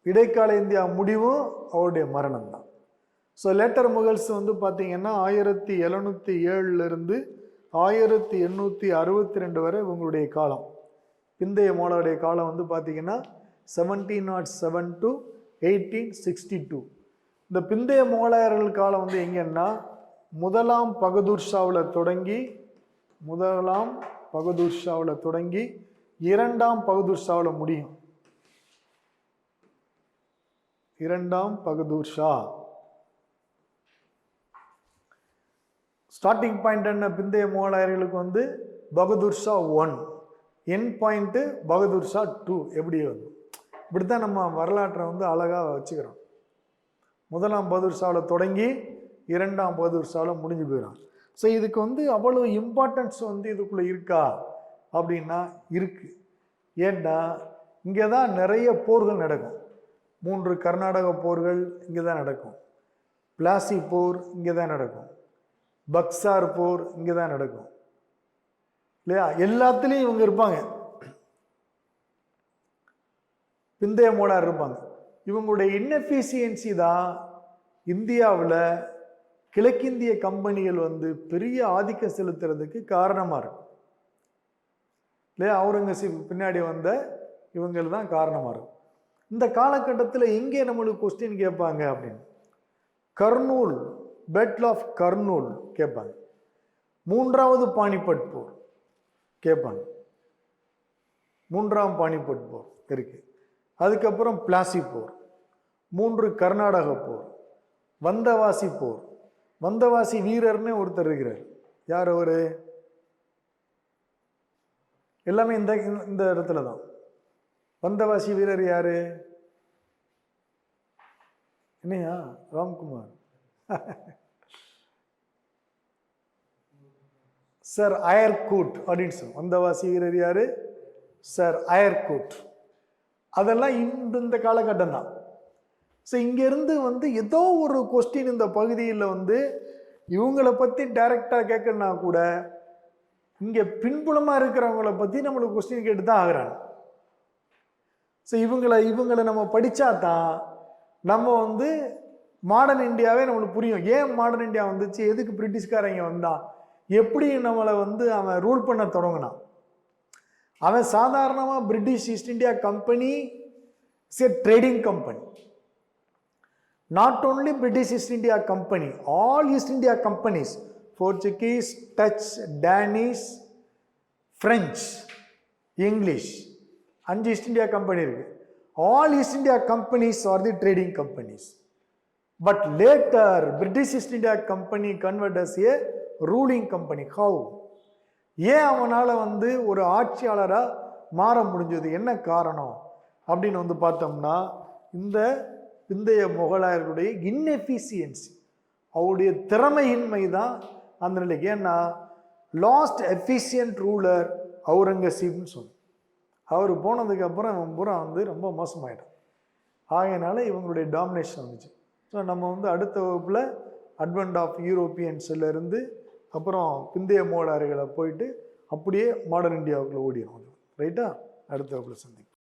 இடைக்கால இந்தியா முடிவும் அவருடைய மரணம் தான். ஸோ லேட்டர் முகல்ஸ் வந்து பார்த்தீங்கன்னா 1707 1862 வரை இவங்களுடைய காலம். பிந்தைய மோலாருடைய காலம் வந்து பார்த்தீங்கன்னா 1707 to 1862. இந்த பிந்தைய மோலாயர்கள் காலம் வந்து எங்கன்னா முதலாம் பகதூர் ஷாவில் தொடங்கி இரண்டாம் பகதூர் ஷாவில் முடியும். இரண்டாம் பகதூர் ஷா ஸ்டார்டிங் பாயிண்ட் என்ன? பிந்தைய முகலாயர்களுக்கு வந்து பகதூர் ஷா 1, என் பாயிண்ட்டு பகதூர் ஷா 2. எப்படி வந்து இப்படித்தான் நம்ம வரலாற்றை வந்து அழகாக வச்சுக்கிறோம். முதலாம் பகதூர் ஷாவில் தொடங்கி இரண்டாம் பகதூர் ஷாவில் முடிஞ்சு போயிடும். ஸோ இதுக்கு வந்து அவ்வளோ இம்பார்ட்டன்ஸ் வந்து இதுக்குள்ளே இருக்கா அப்படின்னா இருக்குது. ஏன்னா இங்கே தான் நிறைய போர்கள் நடக்கும். 3 கர்நாடக போர்கள் இங்கே தான் நடக்கும். பிளாசி போர் இங்கே தான் நடக்கும். பக்சார் போர் இங்கே தான் நடக்கும் இல்லையா? எல்லாத்துலேயும் இவங்க இருப்பாங்க, பிந்தைய மோலார் இருப்பாங்க. இவங்களுடைய இன்எஃபிஷியன்சி தான் இந்தியாவில் கிழக்கிந்திய கம்பெனிகள் வந்து பெரிய ஆதிக்கம் செலுத்துறதுக்கு காரணமாக இருக்கும் இல்லையா? அவுரங்கசீப் பின்னாடி வந்த இவங்கள் தான் காரணமாக இருக்கும். இந்த காலகட்டத்தில் எங்கே நம்மளுக்கு கொஸ்டின் கேட்பாங்க அப்படின்னு, கர்னூல், பேட்டில் ஆஃப் கர்னூல் கேட்பாங்க. 3வது பானிபட் போர் கேட்பாங்க. 3ஆம் பானிபட் போர் இருக்கு. அதுக்கப்புறம் பிளாசி போர், 3 கர்நாடக போர், வந்தவாசி போர். வந்தவாசி வீரர்னு ஒருத்தர் இருக்கிறார். யார் அவரு? எல்லாமே இந்த இடத்துல தான். வந்தவாசி வீரர் யாரு? என்னையா ராம்குமார்? சர் அயர்கூட் அப்படின்னு சொல்லுவோம். வந்தவாசி வீரர் யாரு? Sir Eyre Coote. அதெல்லாம் இந்த காலகட்டம் தான். ஸோ இங்கேருந்து ஏதோ ஒரு கொஸ்டின் இந்த பகுதியில் இவங்களை பற்றி டைரக்டாக கேட்கணுன்னா கூட இங்கே பின்புலமாக இருக்கிறவங்கள பற்றி நம்மளுக்கு கொஸ்டின் கேட்டு தான் ஆகுறாங்க. ஸோ இவங்களை நம்ம படித்தா தான் நம்ம மாடர்ன் இந்தியாவே நம்மளுக்கு புரியும். ஏன் மாடர்ன் இந்தியா வந்துச்சு, எதுக்கு பிரிட்டிஷ்காரங்க வந்தான், எப்படி நம்மளை அவன் ரூல் பண்ண தொடங்கினான். அவன் சாதாரணமாக British East India company is a trading company. Not only British East India company, all East India companies, Portuguese, Dutch, Danish, French, English, 5 East India company இருக்கு. All East India companies are the trading companies. But later British East India company convert as a ruling company. How? ஏன் அவனால் ஒரு ஆட்சியாளராக மாற முடிஞ்சது, என்ன காரணம் அப்படின்னு பார்த்தோம்னா இந்த பிந்தைய முகலாயர்களுடைய இன்எஃபிஷியன்சி, அவருடைய திறமையின்மை தான் அந்த நிலைக்கு. ஏன்னா லாஸ்ட் எஃபிஷியன்ட் ரூலர் அவுரங்கசீப்னு சொன்னோம். அவர் போனதுக்கப்புறம் இவன் பூரா ரொம்ப மோசமாயிட்டான். ஆகையினால இவங்களுடைய டாமினேஷன் வந்துச்சு. ஸோ நம்ம அடுத்த வகுப்பில் அட்வென்ட் ஆஃப் யூரோப்பியன்ஸில் இருந்து அப்புறம் பிந்தைய முகலாயர்களை போயிட்டு அப்படியே மாடர்ன் இந்தியாவுக்குள்ளே ஓடிடும். ரைட்டா? அடுத்த வகுப்பில் சந்திப்போம்.